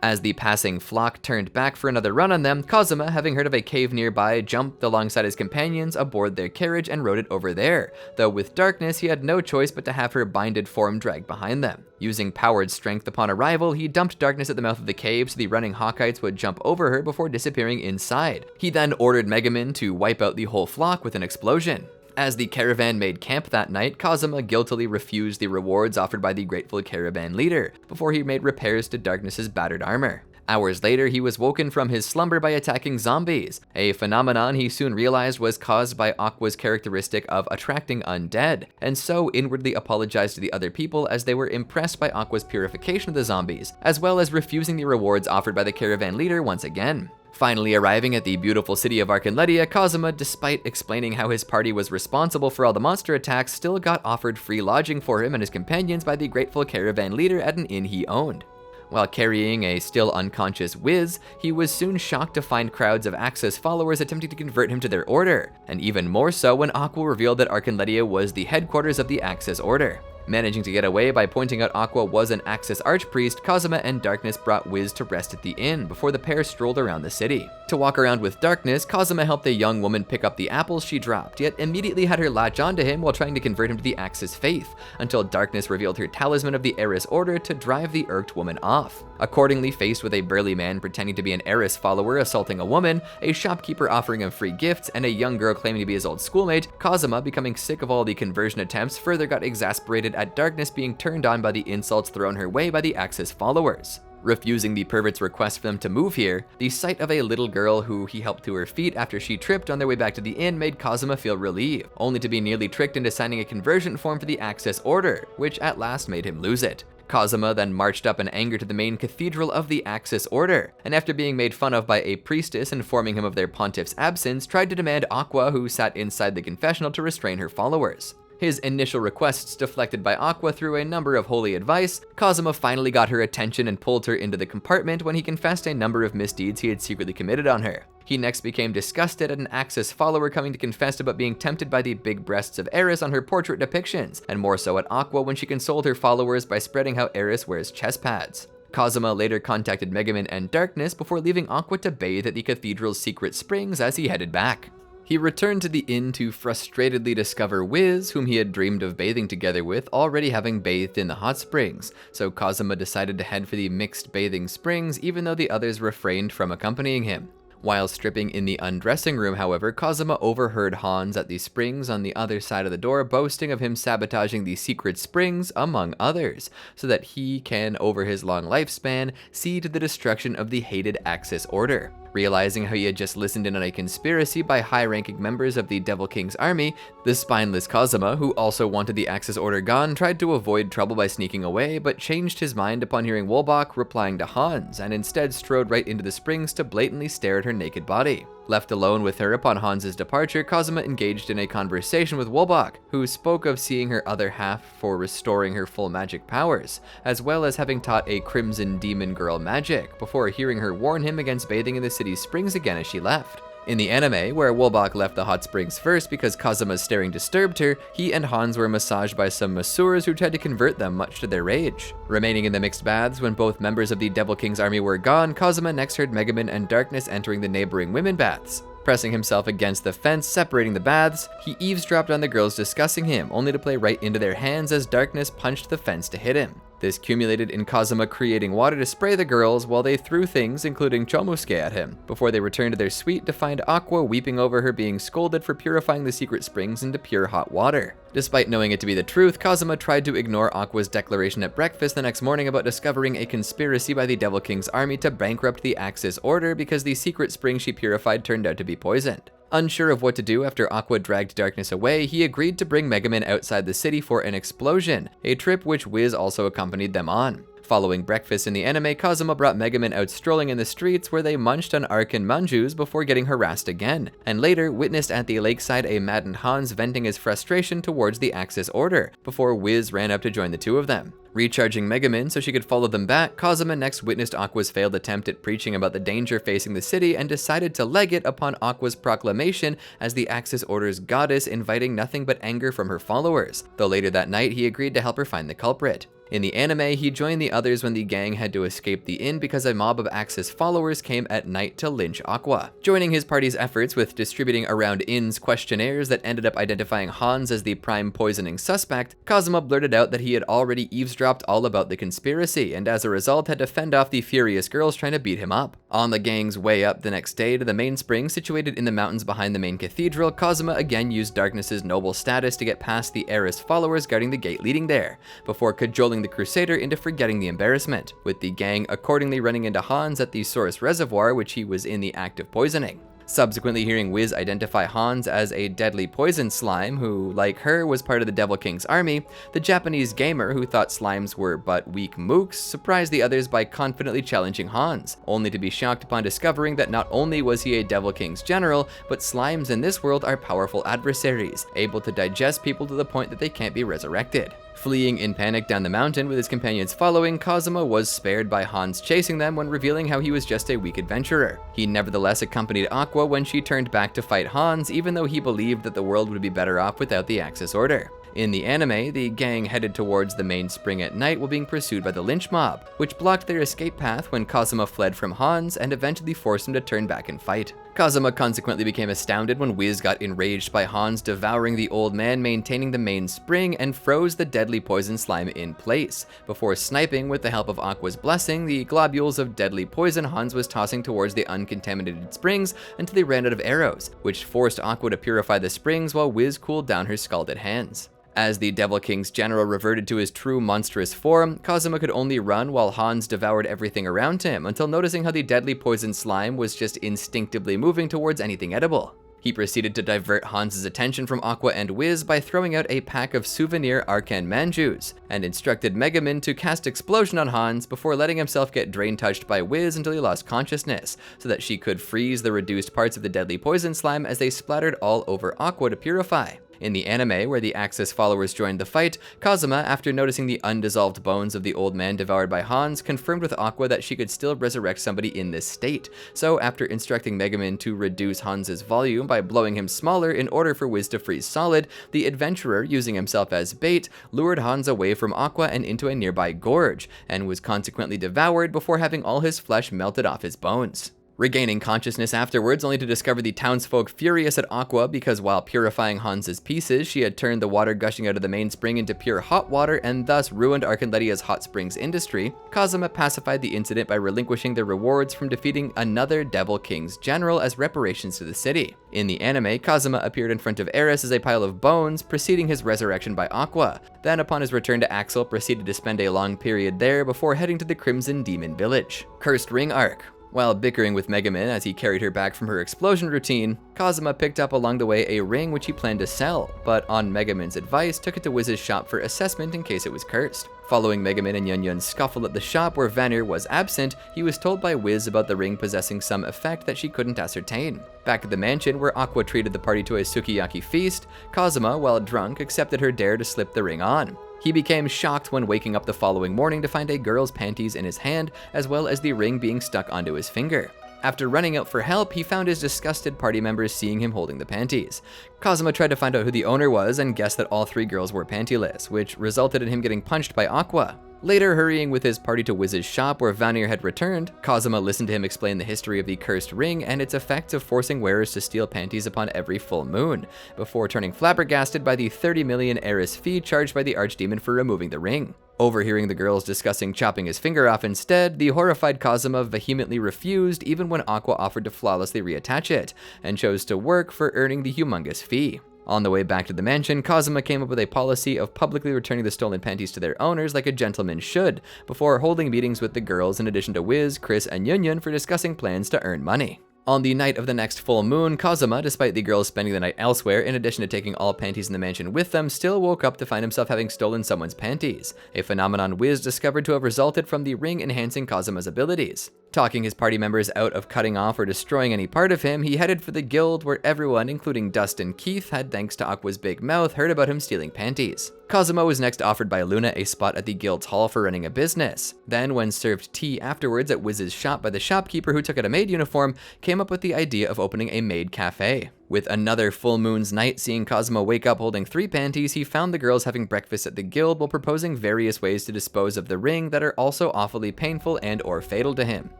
As the passing flock turned back for another run on them, Kazuma, having heard of a cave nearby, jumped alongside his companions aboard their carriage and rode it over there, though with Darkness he had no choice but to have her binded form dragged behind them. Using powered strength upon arrival, he dumped Darkness at the mouth of the cave so the running Hawkites would jump over her before disappearing inside. He then ordered Megumin to wipe out the whole flock with an explosion. As the caravan made camp that night, Kazuma guiltily refused the rewards offered by the grateful caravan leader, before he made repairs to Darkness's battered armor. Hours later, he was woken from his slumber by attacking zombies, a phenomenon he soon realized was caused by Aqua's characteristic of attracting undead, and so inwardly apologized to the other people as they were impressed by Aqua's purification of the zombies, as well as refusing the rewards offered by the caravan leader once again. Finally arriving at the beautiful city of Arkenledia, Kazuma, despite explaining how his party was responsible for all the monster attacks, still got offered free lodging for him and his companions by the grateful caravan leader at an inn he owned. While carrying a still unconscious Wiz, he was soon shocked to find crowds of Axis followers attempting to convert him to their order, and even more so when Aqua revealed that Arkenledia was the headquarters of the Axis Order. Managing to get away by pointing out Aqua was an Axis archpriest, Kazuma and Darkness brought Wiz to rest at the inn before the pair strolled around the city. To walk around with Darkness, Kazuma helped a young woman pick up the apples she dropped, yet immediately had her latch onto him while trying to convert him to the Axis faith, until Darkness revealed her talisman of the Eris Order to drive the irked woman off. Accordingly, faced with a burly man pretending to be an Eris follower assaulting a woman, a shopkeeper offering him free gifts, and a young girl claiming to be his old schoolmate, Kazuma, becoming sick of all the conversion attempts, further got exasperated at Darkness being turned on by the insults thrown her way by the Axis followers. Refusing the pervert's request for them to move here, the sight of a little girl who he helped to her feet after she tripped on their way back to the inn made Kazuma feel relieved, only to be nearly tricked into signing a conversion form for the Axis Order, which at last made him lose it. Kazuma then marched up in anger to the main cathedral of the Axis Order, and after being made fun of by a priestess informing him of their pontiff's absence, tried to demand Aqua, who sat inside the confessional, to restrain her followers. His initial requests deflected by Aqua through a number of holy advice, Kazuma finally got her attention and pulled her into the compartment when he confessed a number of misdeeds he had secretly committed on her. He next became disgusted at an Axis follower coming to confess about being tempted by the big breasts of Eris on her portrait depictions, and more so at Aqua when she consoled her followers by spreading how Eris wears chest pads. Kazuma later contacted Megumin and Darkness before leaving Aqua to bathe at the cathedral's secret springs as he headed back. He returned to the inn to frustratedly discover Wiz, whom he had dreamed of bathing together with, already having bathed in the hot springs, so Kazuma decided to head for the mixed bathing springs even though the others refrained from accompanying him. While stripping in the undressing room, however, Kazuma overheard Hans at the springs on the other side of the door boasting of him sabotaging the secret springs, among others, so that he can, over his long lifespan, see to the destruction of the hated Axis Order. Realizing how he had just listened in on a conspiracy by high-ranking members of the Devil King's army, the spineless Kazuma, who also wanted the Axis Order gone, tried to avoid trouble by sneaking away, but changed his mind upon hearing Wolbach replying to Hans, and instead strode right into the springs to blatantly stare at her naked body. Left alone with her upon Hans's departure, Kazuma engaged in a conversation with Wolbach, who spoke of seeing her other half for restoring her full magic powers, as well as having taught a Crimson Demon Girl magic, before hearing her warn him against bathing in the city's springs again as she left. In the anime, where Wolbach left the hot springs first because Kazuma's staring disturbed her, he and Hans were massaged by some masseurs who tried to convert them, much to their rage. Remaining in the mixed baths when both members of the Devil King's army were gone, Kazuma next heard Megumin and Darkness entering the neighboring women baths. Pressing himself against the fence separating the baths, he eavesdropped on the girls discussing him, only to play right into their hands as Darkness punched the fence to hit him. This culminated in Kazuma creating water to spray the girls while they threw things, including chomusuke, at him, before they returned to their suite to find Aqua weeping over her being scolded for purifying the secret springs into pure hot water. Despite knowing it to be the truth, Kazuma tried to ignore Aqua's declaration at breakfast the next morning about discovering a conspiracy by the Devil King's army to bankrupt the Axis Order because the secret spring she purified turned out to be poisoned. Unsure of what to do after Aqua dragged darkness away, he agreed to bring Megumin outside the city for an explosion, a trip which Wiz also accompanied them on. Following breakfast in the anime, Kazuma brought Megumin out strolling in the streets where they munched on arkan manjus before getting harassed again, and later witnessed at the lakeside a maddened Hans venting his frustration towards the Axis Order, before Wiz ran up to join the two of them. Recharging Megumin so she could follow them back, Kazuma next witnessed Aqua's failed attempt at preaching about the danger facing the city and decided to leg it upon Aqua's proclamation as the Axis Order's goddess, inviting nothing but anger from her followers, though later that night he agreed to help her find the culprit. In the anime, he joined the others when the gang had to escape the inn because a mob of Axis followers came at night to lynch Aqua. Joining his party's efforts with distributing around inns questionnaires that ended up identifying Hans as the prime poisoning suspect, Kazuma blurted out that he had already eavesdropped all about the conspiracy, and as a result had to fend off the furious girls trying to beat him up. On the gang's way up the next day to the main spring situated in the mountains behind the main cathedral, Kazuma again used Darkness's noble status to get past the heiress followers guarding the gate leading there, before cajoling the Crusader into forgetting the embarrassment, with the gang accordingly running into Hans at the source reservoir which he was in the act of poisoning. Subsequently hearing Wiz identify Hans as a deadly poison slime who, like her, was part of the Devil King's army, the Japanese gamer who thought slimes were but weak mooks surprised the others by confidently challenging Hans, only to be shocked upon discovering that not only was he a Devil King's general, but slimes in this world are powerful adversaries, able to digest people to the point that they can't be resurrected. Fleeing in panic down the mountain with his companions following, Kazuma was spared by Hans chasing them when revealing how he was just a weak adventurer. He nevertheless accompanied Aqua when she turned back to fight Hans, even though he believed that the world would be better off without the Axis Order. In the anime, the gang headed towards the main spring at night while being pursued by the lynch mob, which blocked their escape path when Kazuma fled from Hans and eventually forced him to turn back and fight. Kazuma consequently became astounded when Wiz got enraged by Hans devouring the old man maintaining the main spring and froze the deadly poison slime in place, before sniping with the help of Aqua's blessing the globules of deadly poison Hans was tossing towards the uncontaminated springs until they ran out of arrows, which forced Aqua to purify the springs while Wiz cooled down her scalded hands. As the Devil King's general reverted to his true monstrous form, Kazuma could only run while Hans devoured everything around him, until noticing how the deadly poison slime was just instinctively moving towards anything edible. He proceeded to divert Hans's attention from Aqua and Wiz by throwing out a pack of souvenir arkan manjus, and instructed Megumin to cast Explosion on Hans before letting himself get drain touched by Wiz until he lost consciousness, so that she could freeze the reduced parts of the deadly poison slime as they splattered all over Aqua to purify. In the anime, where the Axis followers joined the fight, Kazuma, after noticing the undissolved bones of the old man devoured by Hans, confirmed with Aqua that she could still resurrect somebody in this state. So after instructing Megumin to reduce Hans's volume by blowing him smaller in order for Wiz to freeze solid, the adventurer, using himself as bait, lured Hans away from Aqua and into a nearby gorge, and was consequently devoured before having all his flesh melted off his bones. Regaining consciousness afterwards, only to discover the townsfolk furious at Aqua because while purifying Hans's pieces, she had turned the water gushing out of the main spring into pure hot water and thus ruined Arkanletia's hot springs industry, Kazuma pacified the incident by relinquishing their rewards from defeating another Devil King's general as reparations to the city. In the anime, Kazuma appeared in front of Eris as a pile of bones, preceding his resurrection by Aqua. Then, upon his return to Axel, proceeded to spend a long period there before heading to the Crimson Demon Village. Cursed Ring Arc. While bickering with Megumin as he carried her back from her explosion routine, Kazuma picked up along the way a ring which he planned to sell, but on Megumin's advice took it to Wiz's shop for assessment in case it was cursed. Following Megumin and Yunyun's scuffle at the shop where Vanir was absent, he was told by Wiz about the ring possessing some effect that she couldn't ascertain. Back at the mansion where Aqua treated the party to a sukiyaki feast, Kazuma, while drunk, accepted her dare to slip the ring on. He became shocked when waking up the following morning to find a girl's panties in his hand, as well as the ring being stuck onto his finger. After running out for help, he found his disgusted party members seeing him holding the panties. Kazuma tried to find out who the owner was and guessed that all three girls were pantyless, which resulted in him getting punched by Aqua. Later, hurrying with his party to Wiz's shop where Vanir had returned, Kazuma listened to him explain the history of the cursed ring and its effects of forcing wearers to steal panties upon every full moon, before turning flabbergasted by the 30 million heiress fee charged by the archdemon for removing the ring. Overhearing the girls discussing chopping his finger off instead, the horrified Kazuma vehemently refused even when Aqua offered to flawlessly reattach it, and chose to work for earning the humongous fee. On the way back to the mansion, Kazuma came up with a policy of publicly returning the stolen panties to their owners like a gentleman should, before holding meetings with the girls in addition to Wiz, Chris, and Yunyun for discussing plans to earn money. On the night of the next full moon, Kazuma, despite the girls spending the night elsewhere, in addition to taking all panties in the mansion with them, still woke up to find himself having stolen someone's panties, a phenomenon Wiz discovered to have resulted from the ring enhancing Kazuma's abilities. Talking his party members out of cutting off or destroying any part of him, he headed for the guild where everyone, including Dust and Keith, had, thanks to Aqua's big mouth, heard about him stealing panties. Kazuma was next offered by Luna a spot at the guild's hall for running a business. Then, when served tea afterwards at Wiz's shop by the shopkeeper who took out a maid uniform, came up with the idea of opening a maid cafe. With another full moon's night seeing Kazuma wake up holding 3 panties, he found the girls having breakfast at the guild while proposing various ways to dispose of the ring that are also awfully painful and or fatal to him.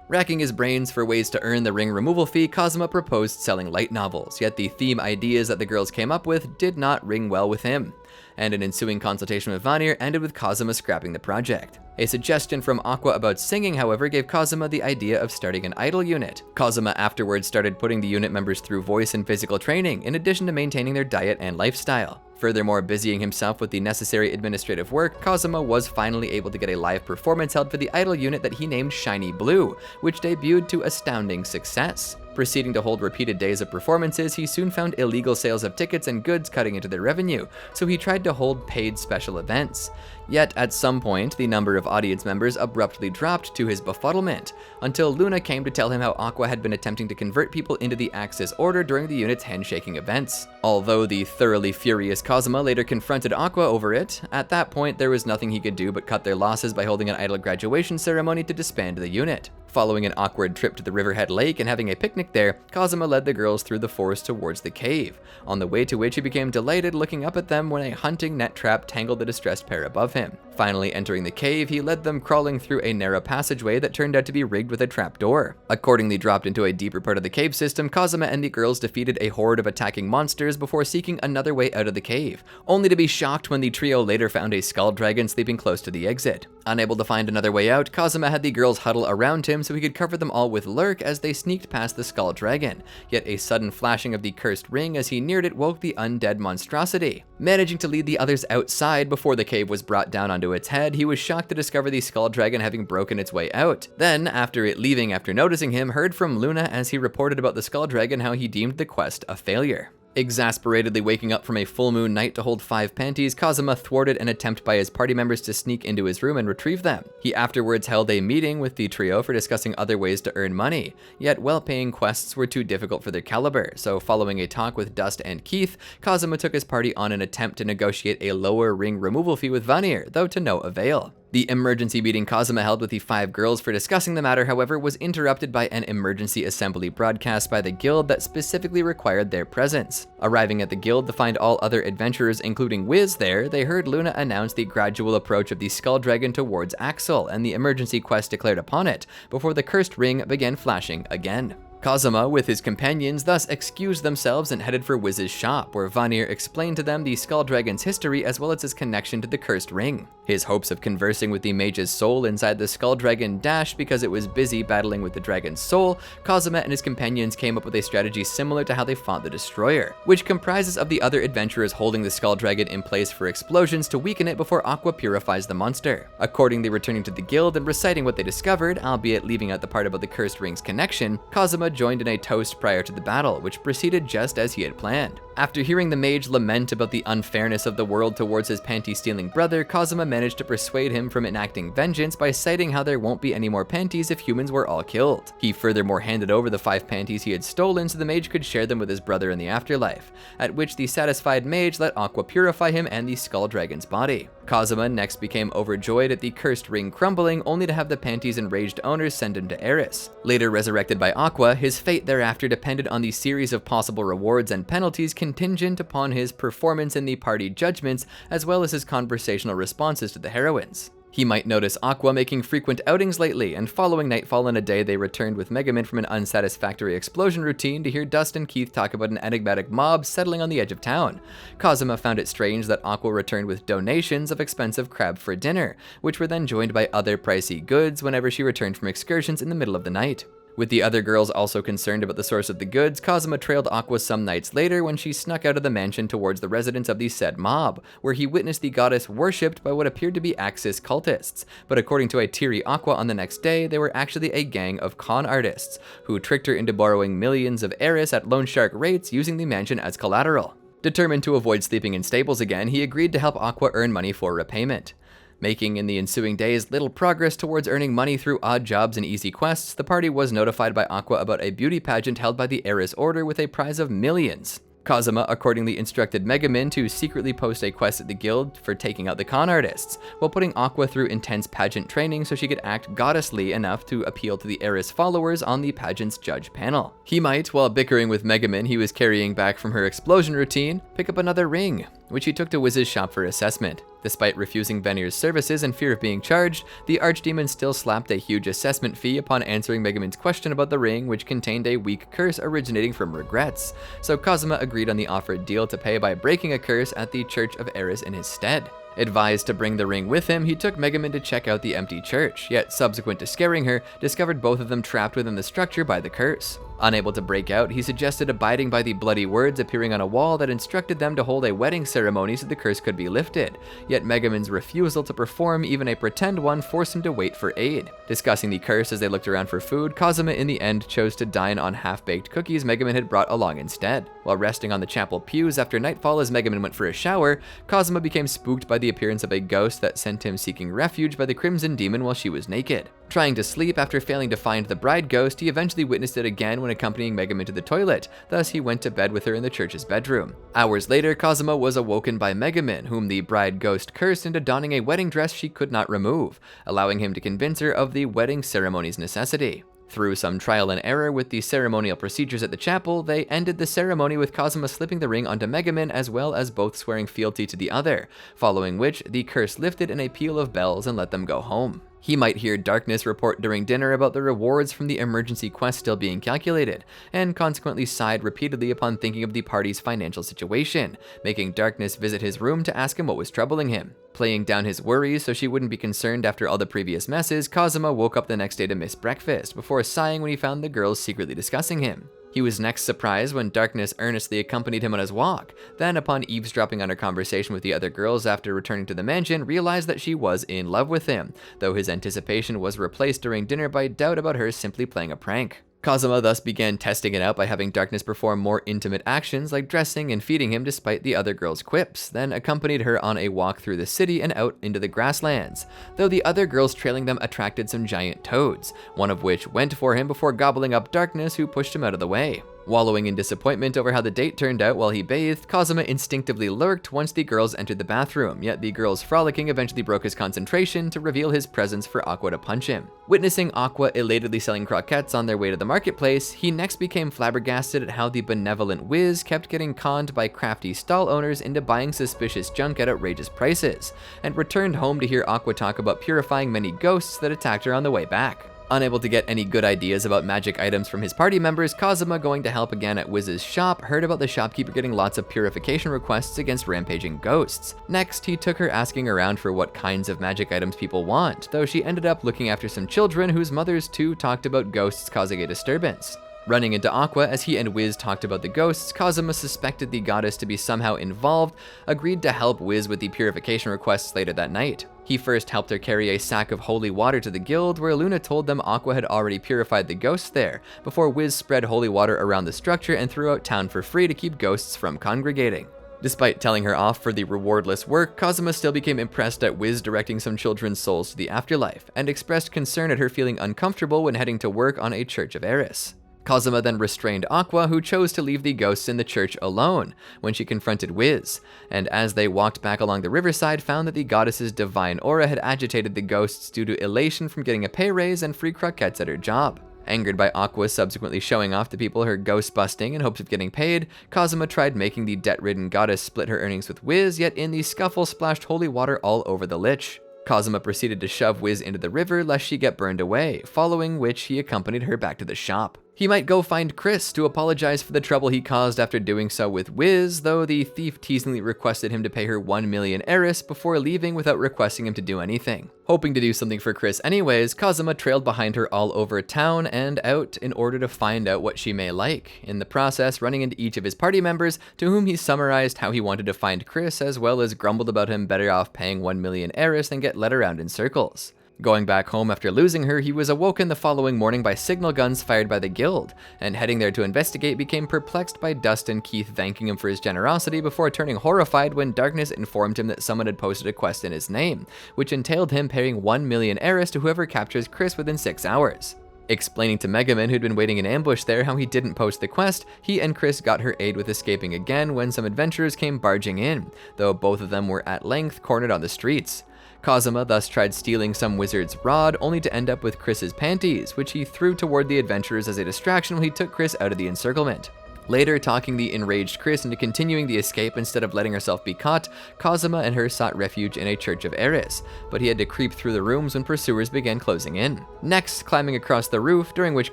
Racking his brains for ways to earn the ring removal fee, Kazuma proposed selling light novels, yet the theme ideas that the girls came up with did not ring well with him, and an ensuing consultation with Vanir ended with Kazuma scrapping the project. A suggestion from Aqua about singing, however, gave Kazuma the idea of starting an idol unit. Kazuma afterwards started putting the unit members through voice and physical training, in addition to maintaining their diet and lifestyle. Furthermore, busying himself with the necessary administrative work, Kazuma was finally able to get a live performance held for the idol unit that he named Shiny Blue, which debuted to astounding success. Proceeding to hold repeated days of performances, he soon found illegal sales of tickets and goods cutting into their revenue, so he tried to hold paid special events. Yet, at some point, the number of audience members abruptly dropped to his befuddlement, until Luna came to tell him how Aqua had been attempting to convert people into the Axis Order during the unit's handshaking events. Although the thoroughly furious Kazuma later confronted Aqua over it, at that point there was nothing he could do but cut their losses by holding an idol graduation ceremony to disband the unit. Following an awkward trip to the Riverhead Lake and having a picnic there, Kazuma led the girls through the forest towards the cave, on the way to which he became delighted looking up at them when a hunting net trap tangled the distressed pair above him. Finally entering the cave, he led them crawling through a narrow passageway that turned out to be rigged with a trapdoor. Accordingly dropped into a deeper part of the cave system, Kazuma and the girls defeated a horde of attacking monsters before seeking another way out of the cave, only to be shocked when the trio later found a skull dragon sleeping close to the exit. Unable to find another way out, Kazuma had the girls huddle around him so he could cover them all with lurk as they sneaked past the skull dragon, yet a sudden flashing of the cursed ring as he neared it woke the undead monstrosity. Managing to lead the others outside before the cave was brought down onto its head, he was shocked to discover the skull dragon having broken its way out. Then, after it leaving after noticing him, heard from Luna as he reported about the skull dragon how he deemed the quest a failure. Exasperatedly waking up from a full moon night to hold 5 panties, Kazuma thwarted an attempt by his party members to sneak into his room and retrieve them. He afterwards held a meeting with the trio for discussing other ways to earn money, yet well-paying quests were too difficult for their caliber, so following a talk with Dust and Keith, Kazuma took his party on an attempt to negotiate a lower ring removal fee with Vanir, though to no avail. The emergency meeting Kazuma held with the 5 girls for discussing the matter, however, was interrupted by an emergency assembly broadcast by the guild that specifically required their presence. Arriving at the guild to find all other adventurers, including Wiz, there, they heard Luna announce the gradual approach of the skull dragon towards Axel and the emergency quest declared upon it, before the cursed ring began flashing again. Kazuma, with his companions, thus excused themselves and headed for Wiz's shop, where Vanir explained to them the Skull Dragon's history as well as his connection to the cursed ring. His hopes of conversing with the mage's soul inside the Skull Dragon dashed because it was busy battling with the dragon's soul. Kazuma and his companions came up with a strategy similar to how they fought the Destroyer, which comprises of the other adventurers holding the Skull Dragon in place for explosions to weaken it before Aqua purifies the monster. Accordingly, returning to the guild and reciting what they discovered, albeit leaving out the part about the cursed ring's connection, Kazuma joined in a toast prior to the battle, which proceeded just as he had planned. After hearing the mage lament about the unfairness of the world towards his panty-stealing brother, Kazuma managed to persuade him from enacting vengeance by citing how there won't be any more panties if humans were all killed. He furthermore handed over the 5 panties he had stolen so the mage could share them with his brother in the afterlife, at which the satisfied mage let Aqua purify him and the Skull Dragon's body. Kazuma next became overjoyed at the cursed ring crumbling, only to have the panties' enraged owners send him to Eris. Later resurrected by Aqua, his fate thereafter depended on the series of possible rewards and penalties contingent upon his performance in the party judgments, as well as his conversational responses to the heroines. He might notice Aqua making frequent outings lately, and following nightfall in a day they returned with Megumin from an unsatisfactory explosion routine to hear Dust and Keith talk about an enigmatic mob settling on the edge of town. Kazuma found it strange that Aqua returned with donations of expensive crab for dinner, which were then joined by other pricey goods whenever she returned from excursions in the middle of the night. With the other girls also concerned about the source of the goods, Kazuma trailed Aqua some nights later when she snuck out of the mansion towards the residence of the said mob, where he witnessed the goddess worshipped by what appeared to be Axis cultists, but according to a teary Aqua on the next day, they were actually a gang of con artists, who tricked her into borrowing millions of Eris at loan shark rates using the mansion as collateral. Determined to avoid sleeping in stables again, he agreed to help Aqua earn money for repayment. Making in the ensuing days little progress towards earning money through odd jobs and easy quests, the party was notified by Aqua about a beauty pageant held by the Eris Order with a prize of millions. Kazuma accordingly instructed Megumin to secretly post a quest at the guild for taking out the con artists, while putting Aqua through intense pageant training so she could act goddessly enough to appeal to the Eris followers on the pageant's judge panel. He might, while bickering with Megumin he was carrying back from her explosion routine, pick up another ring, which he took to Wiz's shop for assessment. Despite refusing Venier's services and fear of being charged, the Archdemon still slapped a huge assessment fee upon answering Megumin's question about the ring, which contained a weak curse originating from regrets, so Kazuma agreed on the offered deal to pay by breaking a curse at the Church of Eris in his stead. Advised to bring the ring with him, he took Megumin to check out the empty church, yet subsequent to scaring her, discovered both of them trapped within the structure by the curse. Unable to break out, he suggested abiding by the bloody words appearing on a wall that instructed them to hold a wedding ceremony so the curse could be lifted, yet Megumin's refusal to perform even a pretend one forced him to wait for aid. Discussing the curse as they looked around for food, Kazuma in the end chose to dine on half-baked cookies Megumin had brought along instead. While resting on the chapel pews after nightfall as Megumin went for a shower, Kazuma became spooked by the appearance of a ghost that sent him seeking refuge by the Crimson Demon while she was naked. Trying to sleep after failing to find the bride ghost, he eventually witnessed it again when accompanying Megumin to the toilet, thus he went to bed with her in the church's bedroom. Hours later, Kazuma was awoken by Megumin, whom the bride ghost cursed into donning a wedding dress she could not remove, allowing him to convince her of the wedding ceremony's necessity. Through some trial and error with the ceremonial procedures at the chapel, they ended the ceremony with Kazuma slipping the ring onto Megumin as well as both swearing fealty to the other, following which the curse lifted in a peal of bells and let them go home. He might hear Darkness report during dinner about the rewards from the emergency quest still being calculated, and consequently sighed repeatedly upon thinking of the party's financial situation, making Darkness visit his room to ask him what was troubling him. Playing down his worries so she wouldn't be concerned after all the previous messes, Kazuma woke up the next day to miss breakfast, before sighing when he found the girls secretly discussing him. He was next surprised when Darkness earnestly accompanied him on his walk, then upon eavesdropping on her conversation with the other girls after returning to the mansion, realized that she was in love with him, though his anticipation was replaced during dinner by doubt about her simply playing a prank. Kazuma thus began testing it out by having Darkness perform more intimate actions like dressing and feeding him despite the other girls' quips, then accompanied her on a walk through the city and out into the grasslands, though the other girls trailing them attracted some giant toads, one of which went for him before gobbling up Darkness, who pushed him out of the way. Wallowing in disappointment over how the date turned out while he bathed, Kazuma instinctively lurked once the girls entered the bathroom, yet the girls frolicking eventually broke his concentration to reveal his presence for Aqua to punch him. Witnessing Aqua elatedly selling croquettes on their way to the marketplace, he next became flabbergasted at how the benevolent Wiz kept getting conned by crafty stall owners into buying suspicious junk at outrageous prices, and returned home to hear Aqua talk about purifying many ghosts that attacked her on the way back. Unable to get any good ideas about magic items from his party members, Kazuma, going to help again at Wiz's shop, heard about the shopkeeper getting lots of purification requests against rampaging ghosts. Next, he took her asking around for what kinds of magic items people want, though she ended up looking after some children whose mothers too talked about ghosts causing a disturbance. Running into Aqua as he and Wiz talked about the ghosts, Kazuma suspected the goddess to be somehow involved, agreed to help Wiz with the purification requests later that night. He first helped her carry a sack of holy water to the guild, where Luna told them Aqua had already purified the ghosts there, before Wiz spread holy water around the structure and threw out town for free to keep ghosts from congregating. Despite telling her off for the rewardless work, Kazuma still became impressed at Wiz directing some children's souls to the afterlife, and expressed concern at her feeling uncomfortable when heading to work on a Church of Eris. Kazuma then restrained Aqua, who chose to leave the ghosts in the church alone when she confronted Wiz, and as they walked back along the riverside found that the goddess's divine aura had agitated the ghosts due to elation from getting a pay raise and free croquettes at her job. Angered by Aqua subsequently showing off to people her ghost busting in hopes of getting paid, Kazuma tried making the debt-ridden goddess split her earnings with Wiz, yet in the scuffle splashed holy water all over the lich. Kazuma proceeded to shove Wiz into the river lest she get burned away, following which he accompanied her back to the shop. He might go find Chris to apologize for the trouble he caused after doing so with Wiz, though the thief teasingly requested him to pay her 1 million Eris before leaving without requesting him to do anything. Hoping to do something for Chris anyways, Kazuma trailed behind her all over town and out in order to find out what she may like, in the process running into each of his party members, to whom he summarized how he wanted to find Chris, as well as grumbled about him better off paying 1 million Eris than get led around in circles. Going back home after losing her, he was awoken the following morning by signal guns fired by the guild, and heading there to investigate became perplexed by Dust and Keith thanking him for his generosity before turning horrified when Darkness informed him that someone had posted a quest in his name, which entailed him paying 1 million Eris to whoever captures Chris within 6 hours. Explaining to Megaman, who'd been waiting in ambush there, how he didn't post the quest, he and Chris got her aid with escaping again when some adventurers came barging in, though both of them were at length cornered on the streets. Kazuma thus tried stealing some wizard's rod, only to end up with Chris's panties, which he threw toward the adventurers as a distraction while he took Chris out of the encirclement. Later, talking the enraged Chris into continuing the escape instead of letting herself be caught, Kazuma and her sought refuge in a church of Eris, but he had to creep through the rooms when pursuers began closing in. Next, climbing across the roof, during which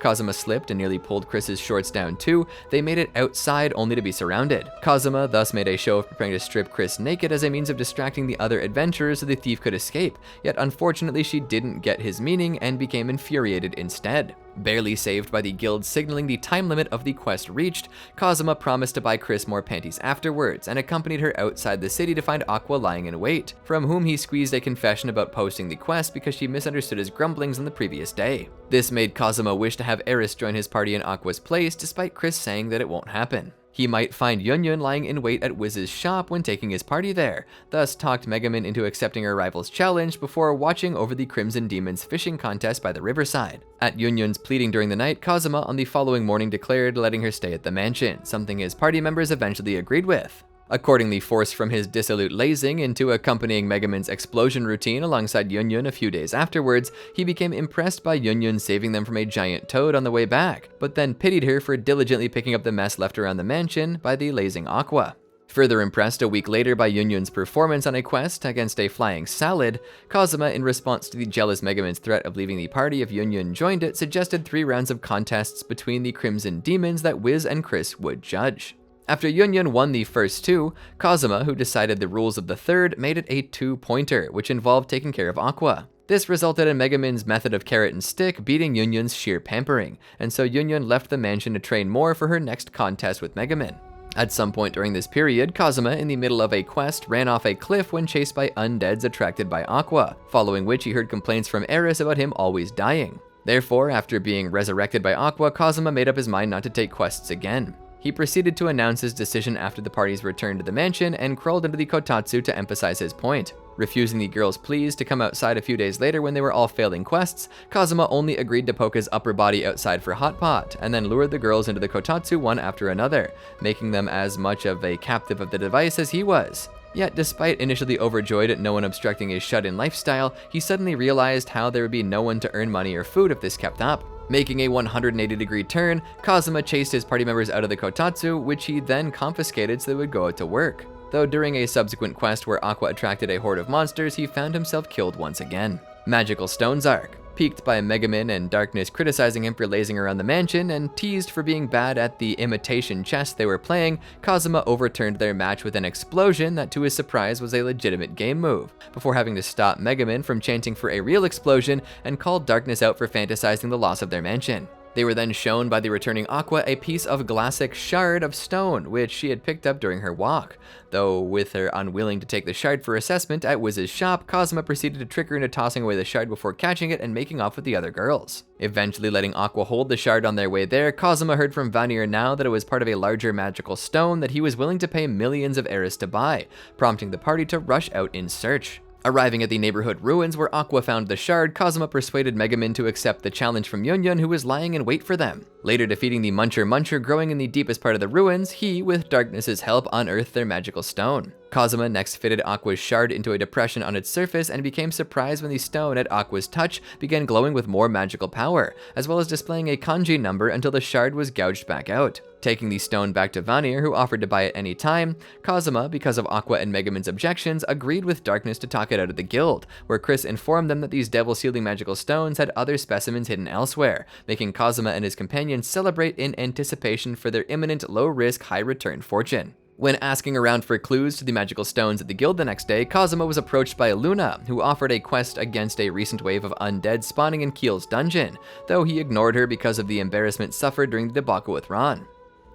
Kazuma slipped and nearly pulled Chris's shorts down too, they made it outside only to be surrounded. Kazuma thus made a show of preparing to strip Chris naked as a means of distracting the other adventurers so the thief could escape, yet unfortunately she didn't get his meaning and became infuriated instead. Barely saved by the guild signaling the time limit of the quest reached, Kazuma promised to buy Chris more panties afterwards and accompanied her outside the city to find Aqua lying in wait, from whom he squeezed a confession about posting the quest because she misunderstood his grumblings on the previous day. This made Kazuma wish to have Eris join his party in Aqua's place, despite Chris saying that it won't happen. He might find Yunyun lying in wait at Wiz's shop when taking his party there, thus talked Megaman into accepting her rival's challenge before watching over the Crimson Demon's fishing contest by the riverside. At Yunyun's pleading during the night, Kazuma on the following morning declared letting her stay at the mansion, something his party members eventually agreed with. Accordingly forced from his dissolute lazing into accompanying Megaman's explosion routine alongside Yunyun a few days afterwards, he became impressed by Yunyun saving them from a giant toad on the way back, but then pitied her for diligently picking up the mess left around the mansion by the lazing Aqua. Further impressed a week later by Yunyun's performance on a quest against a flying salad, Kazuma, in response to the jealous Megaman's threat of leaving the party if Yunyun joined it, suggested 3 rounds of contests between the Crimson Demons that Wiz and Chris would judge. After Yunyun won the first 2, Kazuma, who decided the rules of the third, made it a 2-pointer, which involved taking care of Aqua. This resulted in Megaman's method of carrot and stick beating Yunyun's sheer pampering, and so Yunyun left the mansion to train more for her next contest with Megaman. At some point during this period, Kazuma, in the middle of a quest, ran off a cliff when chased by undeads attracted by Aqua, following which he heard complaints from Eris about him always dying. Therefore, after being resurrected by Aqua, Kazuma made up his mind not to take quests again. He proceeded to announce his decision after the party's return to the mansion and crawled into the kotatsu to emphasize his point. Refusing the girls' pleas to come outside a few days later when they were all failing quests, Kazuma only agreed to poke his upper body outside for hot pot, and then lured the girls into the kotatsu one after another, making them as much of a captive of the device as he was. Yet, despite initially overjoyed at no one obstructing his shut-in lifestyle, he suddenly realized how there would be no one to earn money or food if this kept up. Making a 180-degree turn, Kazuma chased his party members out of the kotatsu, which he then confiscated so they would go out to work. Though during a subsequent quest where Aqua attracted a horde of monsters, he found himself killed once again. Magical Stones arc. Piqued by Megaman and Darkness criticizing him for lazing around the mansion and teased for being bad at the imitation chess they were playing, Kazuma overturned their match with an explosion that to his surprise was a legitimate game move, before having to stop Megaman from chanting for a real explosion and called Darkness out for fantasizing the loss of their mansion. They were then shown by the returning Aqua a piece of glassic shard of stone, which she had picked up during her walk. Though with her unwilling to take the shard for assessment at Wiz's shop, Kazuma proceeded to trick her into tossing away the shard before catching it and making off with the other girls. Eventually letting Aqua hold the shard on their way there, Kazuma heard from Vanir now that it was part of a larger magical stone that he was willing to pay millions of Eris to buy, prompting the party to rush out in search. Arriving at the neighborhood ruins where Aqua found the shard, Kazuma persuaded Megaman to accept the challenge from Yunyun, who was lying in wait for them. Later defeating the Muncher growing in the deepest part of the ruins, he, with Darkness's help, unearthed their magical stone. Kazuma next fitted Aqua's shard into a depression on its surface and became surprised when the stone, at Aqua's touch, began glowing with more magical power, as well as displaying a kanji number until the shard was gouged back out. Taking the stone back to Vanir, who offered to buy it any time, Kazuma, because of Aqua and Megumin's objections, agreed with Darkness to talk it out of the guild, where Chris informed them that these devil-sealing magical stones had other specimens hidden elsewhere, making Kazuma and his companions celebrate in anticipation for their imminent low-risk, high-return fortune. When asking around for clues to the magical stones at the guild the next day, Kazuma was approached by Luna, who offered a quest against a recent wave of undead spawning in Keel's dungeon, though he ignored her because of the embarrassment suffered during the debacle with Ron.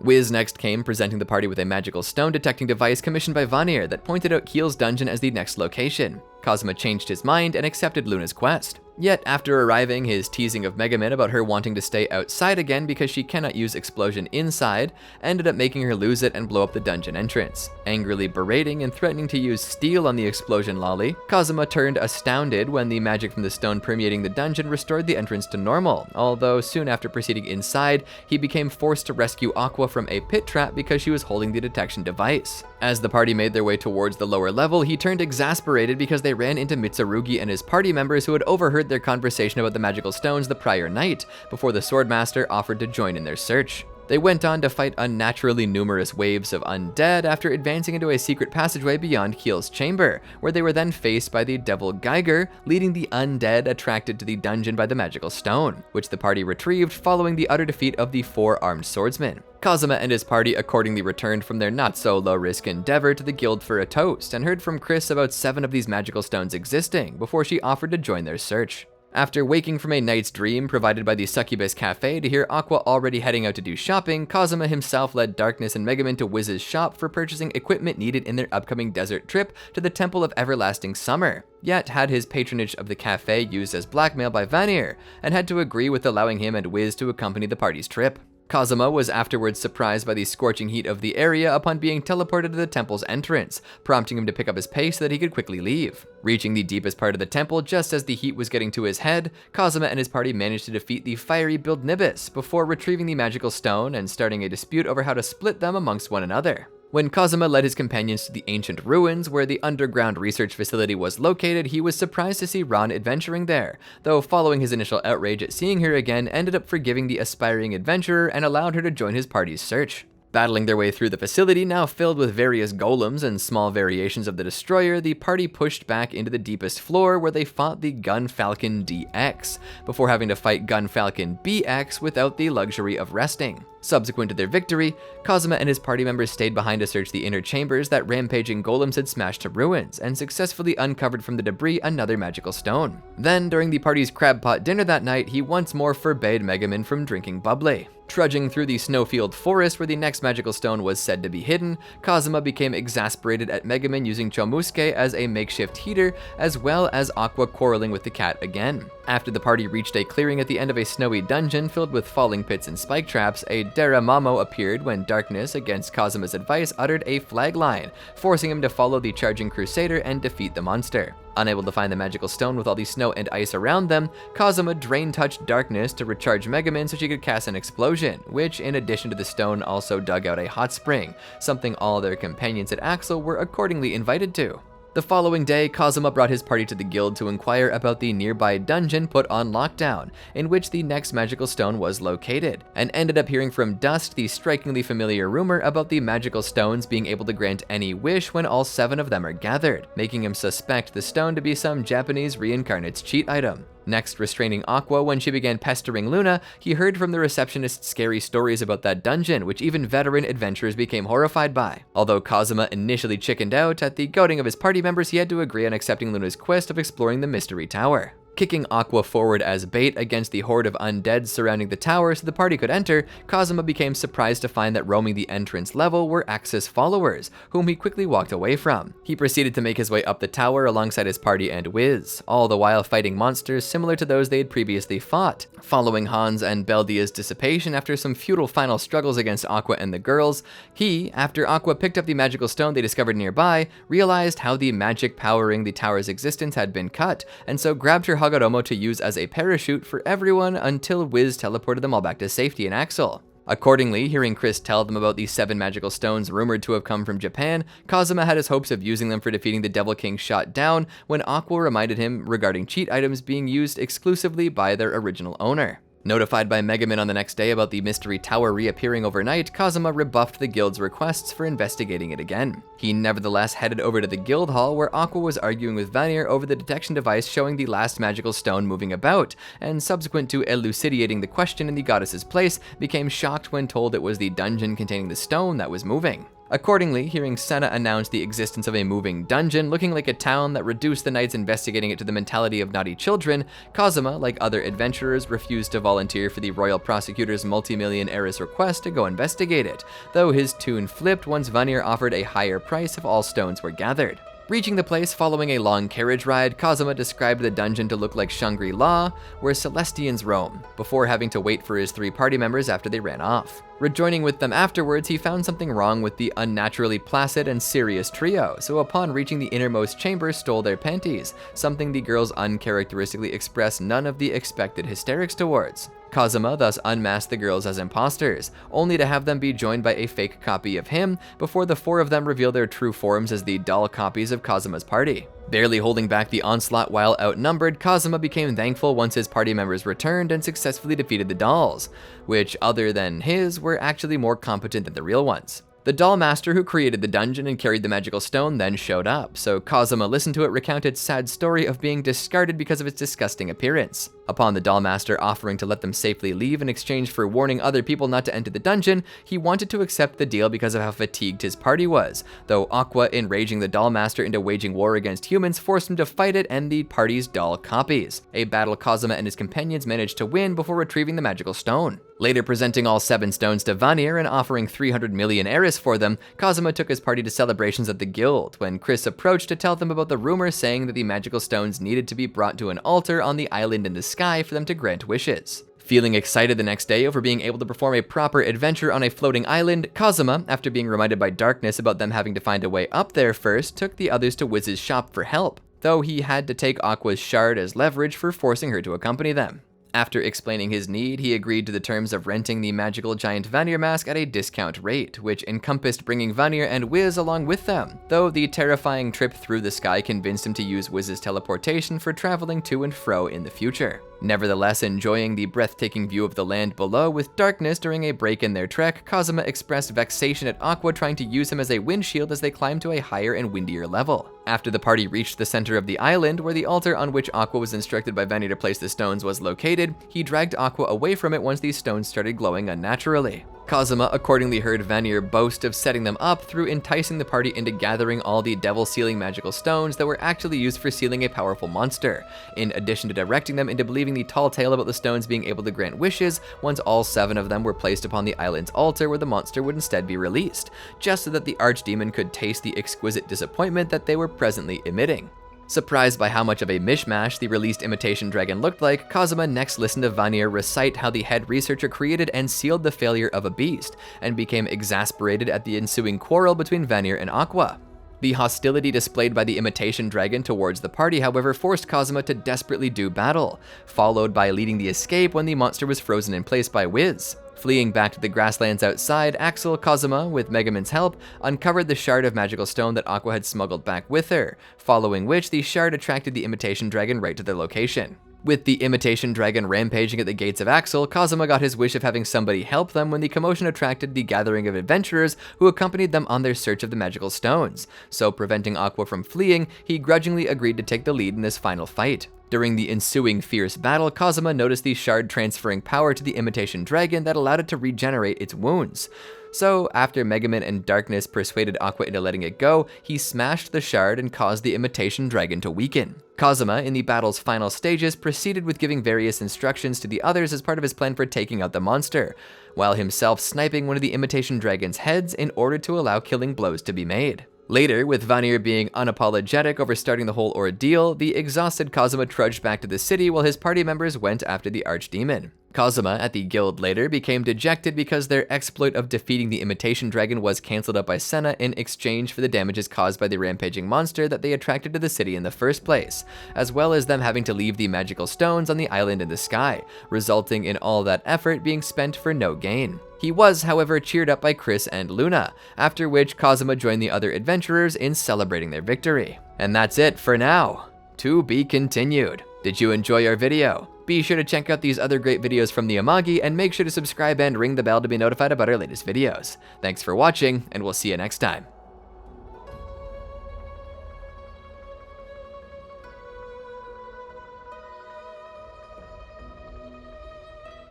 Wiz next came, presenting the party with a magical stone detecting device commissioned by Vanir that pointed out Keel's dungeon as the next location. Kazuma changed his mind and accepted Luna's quest. Yet, after arriving, his teasing of Megumin about her wanting to stay outside again because she cannot use explosion inside ended up making her lose it and blow up the dungeon entrance. Angrily berating and threatening to use steel on the explosion lolly, Kazuma turned astounded when the magic from the stone permeating the dungeon restored the entrance to normal, although soon after proceeding inside, he became forced to rescue Aqua from a pit trap because she was holding the detection device. As the party made their way towards the lower level, he turned exasperated because they ran into Mitsurugi and his party members who had overheard their conversation about the magical stones the prior night, before the Swordmaster offered to join in their search. They went on to fight unnaturally numerous waves of undead after advancing into a secret passageway beyond Keel's chamber, where they were then faced by the Devil Geiger, leading the undead attracted to the dungeon by the magical stone, which the party retrieved following the utter defeat of the four-armed swordsman. Kazuma and his party accordingly returned from their not-so-low-risk endeavor to the guild for a toast, and heard from Chris about 7 of these magical stones existing, before she offered to join their search. After waking from a night's dream provided by the Succubus Cafe to hear Aqua already heading out to do shopping, Kazuma himself led Darkness and Megumin to Wiz's shop for purchasing equipment needed in their upcoming desert trip to the Temple of Everlasting Summer, yet had his patronage of the cafe used as blackmail by Vanir, and had to agree with allowing him and Wiz to accompany the party's trip. Kazuma was afterwards surprised by the scorching heat of the area upon being teleported to the temple's entrance, prompting him to pick up his pace so that he could quickly leave. Reaching the deepest part of the temple just as the heat was getting to his head, Kazuma and his party managed to defeat the fiery Bildnibus before retrieving the magical stone and starting a dispute over how to split them amongst one another. When Kazuma led his companions to the ancient ruins where the underground research facility was located, he was surprised to see Ron adventuring there, though following his initial outrage at seeing her again, ended up forgiving the aspiring adventurer and allowed her to join his party's search. Battling their way through the facility, now filled with various golems and small variations of the destroyer, the party pushed back into the deepest floor where they fought the Gun Falcon DX, before having to fight Gun Falcon BX without the luxury of resting. Subsequent to their victory, Kazuma and his party members stayed behind to search the inner chambers that rampaging golems had smashed to ruins, and successfully uncovered from the debris another magical stone. Then, during the party's crab pot dinner that night, he once more forbade Megumin from drinking bubbly. Trudging through the snowfield forest where the next magical stone was said to be hidden, Kazuma became exasperated at Megumin using Chomusuke as a makeshift heater, as well as Aqua quarreling with the cat again. After the party reached a clearing at the end of a snowy dungeon filled with falling pits and spike traps, a Dera Mamo appeared when Darkness, against Kazuma's advice, uttered a flag line, forcing him to follow the charging crusader and defeat the monster. Unable to find the magical stone with all the snow and ice around them, Kazuma drain-touched Darkness to recharge Megumin so she could cast an explosion, which, in addition to the stone, also dug out a hot spring, something all their companions at Axel were accordingly invited to. The following day, Kazuma brought his party to the guild to inquire about the nearby dungeon put on lockdown, in which the next magical stone was located, and ended up hearing from Dust the strikingly familiar rumor about the magical stones being able to grant any wish when all 7 of them are gathered, making him suspect the stone to be some Japanese reincarnated cheat item. Next, restraining Aqua when she began pestering Luna, he heard from the receptionist scary stories about that dungeon, which even veteran adventurers became horrified by. Although Kazuma initially chickened out, at the goading of his party members, he had to agree on accepting Luna's quest of exploring the mystery tower. Kicking Aqua forward as bait against the horde of undead surrounding the tower so the party could enter, Kazuma became surprised to find that roaming the entrance level were Axis followers, whom he quickly walked away from. He proceeded to make his way up the tower alongside his party and Wiz, all the while fighting monsters similar to those they had previously fought. Following Hans and Beldia's dissipation after some futile final struggles against Aqua and the girls, he, after Aqua picked up the magical stone they discovered nearby, realized how the magic powering the tower's existence had been cut, and so grabbed her Hagoromo to use as a parachute for everyone until Wiz teleported them all back to safety in Axel. Accordingly, hearing Chris tell them about the 7 magical stones rumored to have come from Japan, Kazuma had his hopes of using them for defeating the Devil King shot down when Aqua reminded him regarding cheat items being used exclusively by their original owner. Notified by Megaman on the next day about the mystery tower reappearing overnight, Kazuma rebuffed the guild's requests for investigating it again. He nevertheless headed over to the guild hall where Aqua was arguing with Vanir over the detection device showing the last magical stone moving about, and subsequent to elucidating the question in the goddess's place, became shocked when told it was the dungeon containing the stone that was moving. Accordingly, hearing Senna announce the existence of a moving dungeon looking like a town that reduced the knights investigating it to the mentality of naughty children, Kazuma, like other adventurers, refused to volunteer for the royal prosecutor's multi-million heiress request to go investigate it, though his tune flipped once Vanir offered a higher price if all stones were gathered. Reaching the place following a long carriage ride, Kazuma described the dungeon to look like Shangri-La, where Celestians roam, before having to wait for his 3 party members after they ran off. Rejoining with them afterwards, he found something wrong with the unnaturally placid and serious trio, so upon reaching the innermost chamber, stole their panties, something the girls uncharacteristically expressed none of the expected hysterics towards. Kazuma thus unmasked the girls as imposters, only to have them be joined by a fake copy of him, before the 4 of them reveal their true forms as the doll copies of Kazuma's party. Barely holding back the onslaught while outnumbered, Kazuma became thankful once his party members returned and successfully defeated the dolls, which, other than his, were actually more competent than the real ones. The doll master who created the dungeon and carried the magical stone then showed up, so Kazuma listened to it recount its sad story of being discarded because of its disgusting appearance. Upon the doll master offering to let them safely leave in exchange for warning other people not to enter the dungeon, he wanted to accept the deal because of how fatigued his party was, though Aqua, enraging the doll master into waging war against humans, forced him to fight it and the party's doll copies, a battle Kazuma and his companions managed to win before retrieving the magical stone. Later presenting all 7 stones to Vanir and offering 300 million heiress for them, Kazuma took his party to celebrations at the guild, when Chris approached to tell them about the rumor saying that the magical stones needed to be brought to an altar on the island in the sky for them to grant wishes. Feeling excited the next day over being able to perform a proper adventure on a floating island, Kazuma, after being reminded by Darkness about them having to find a way up there first, took the others to Wiz's shop for help, though he had to take Aqua's shard as leverage for forcing her to accompany them. After explaining his need, he agreed to the terms of renting the magical giant Vanir mask at a discount rate, which encompassed bringing Vanir and Wiz along with them, though the terrifying trip through the sky convinced him to use Wiz's teleportation for traveling to and fro in the future. Nevertheless, enjoying the breathtaking view of the land below with Darkness during a break in their trek, Kazuma expressed vexation at Aqua trying to use him as a windshield as they climbed to a higher and windier level. After the party reached the center of the island, where the altar on which Aqua was instructed by Vanir to place the stones was located, he dragged Aqua away from it once these stones started glowing unnaturally. Kazuma accordingly heard Vanir boast of setting them up through enticing the party into gathering all the devil-sealing magical stones that were actually used for sealing a powerful monster, in addition to directing them into believing the tall tale about the stones being able to grant wishes once all 7 of them were placed upon the island's altar, where the monster would instead be released, just so that the archdemon could taste the exquisite disappointment that they were presently emitting. Surprised by how much of a mishmash the released imitation dragon looked like, Kazuma next listened to Vanir recite how the head researcher created and sealed the failure of a beast, and became exasperated at the ensuing quarrel between Vanir and Aqua. The hostility displayed by the imitation dragon towards the party, however, forced Kazuma to desperately do battle, followed by leading the escape when the monster was frozen in place by Wiz. Fleeing back to the grasslands outside, Kazuma, with Megaman's help, uncovered the shard of magical stone that Aqua had smuggled back with her, following which the shard attracted the imitation dragon right to their location. With the imitation dragon rampaging at the gates of Axel, Kazuma got his wish of having somebody help them when the commotion attracted the gathering of adventurers who accompanied them on their search of the magical stones, so preventing Aqua from fleeing, he grudgingly agreed to take the lead in this final fight. During the ensuing fierce battle, Kazuma noticed the shard transferring power to the imitation dragon that allowed it to regenerate its wounds. So, after Megaman and Darkness persuaded Aqua into letting it go, he smashed the shard and caused the imitation dragon to weaken. Kazuma, in the battle's final stages, proceeded with giving various instructions to the others as part of his plan for taking out the monster, while himself sniping one of the imitation dragon's heads in order to allow killing blows to be made. Later, with Vanir being unapologetic over starting the whole ordeal, the exhausted Kazuma trudged back to the city while his party members went after the archdemon. Kazuma at the guild later became dejected because their exploit of defeating the imitation dragon was cancelled out by Senna in exchange for the damages caused by the rampaging monster that they attracted to the city in the first place, as well as them having to leave the magical stones on the island in the sky, resulting in all that effort being spent for no gain. He was, however, cheered up by Chris and Luna, after which Kazuma joined the other adventurers in celebrating their victory. And that's it for now. To be continued. Did you enjoy our video? Be sure to check out these other great videos from the Amagi, and make sure to subscribe and ring the bell to be notified about our latest videos. Thanks for watching, and we'll see you next time.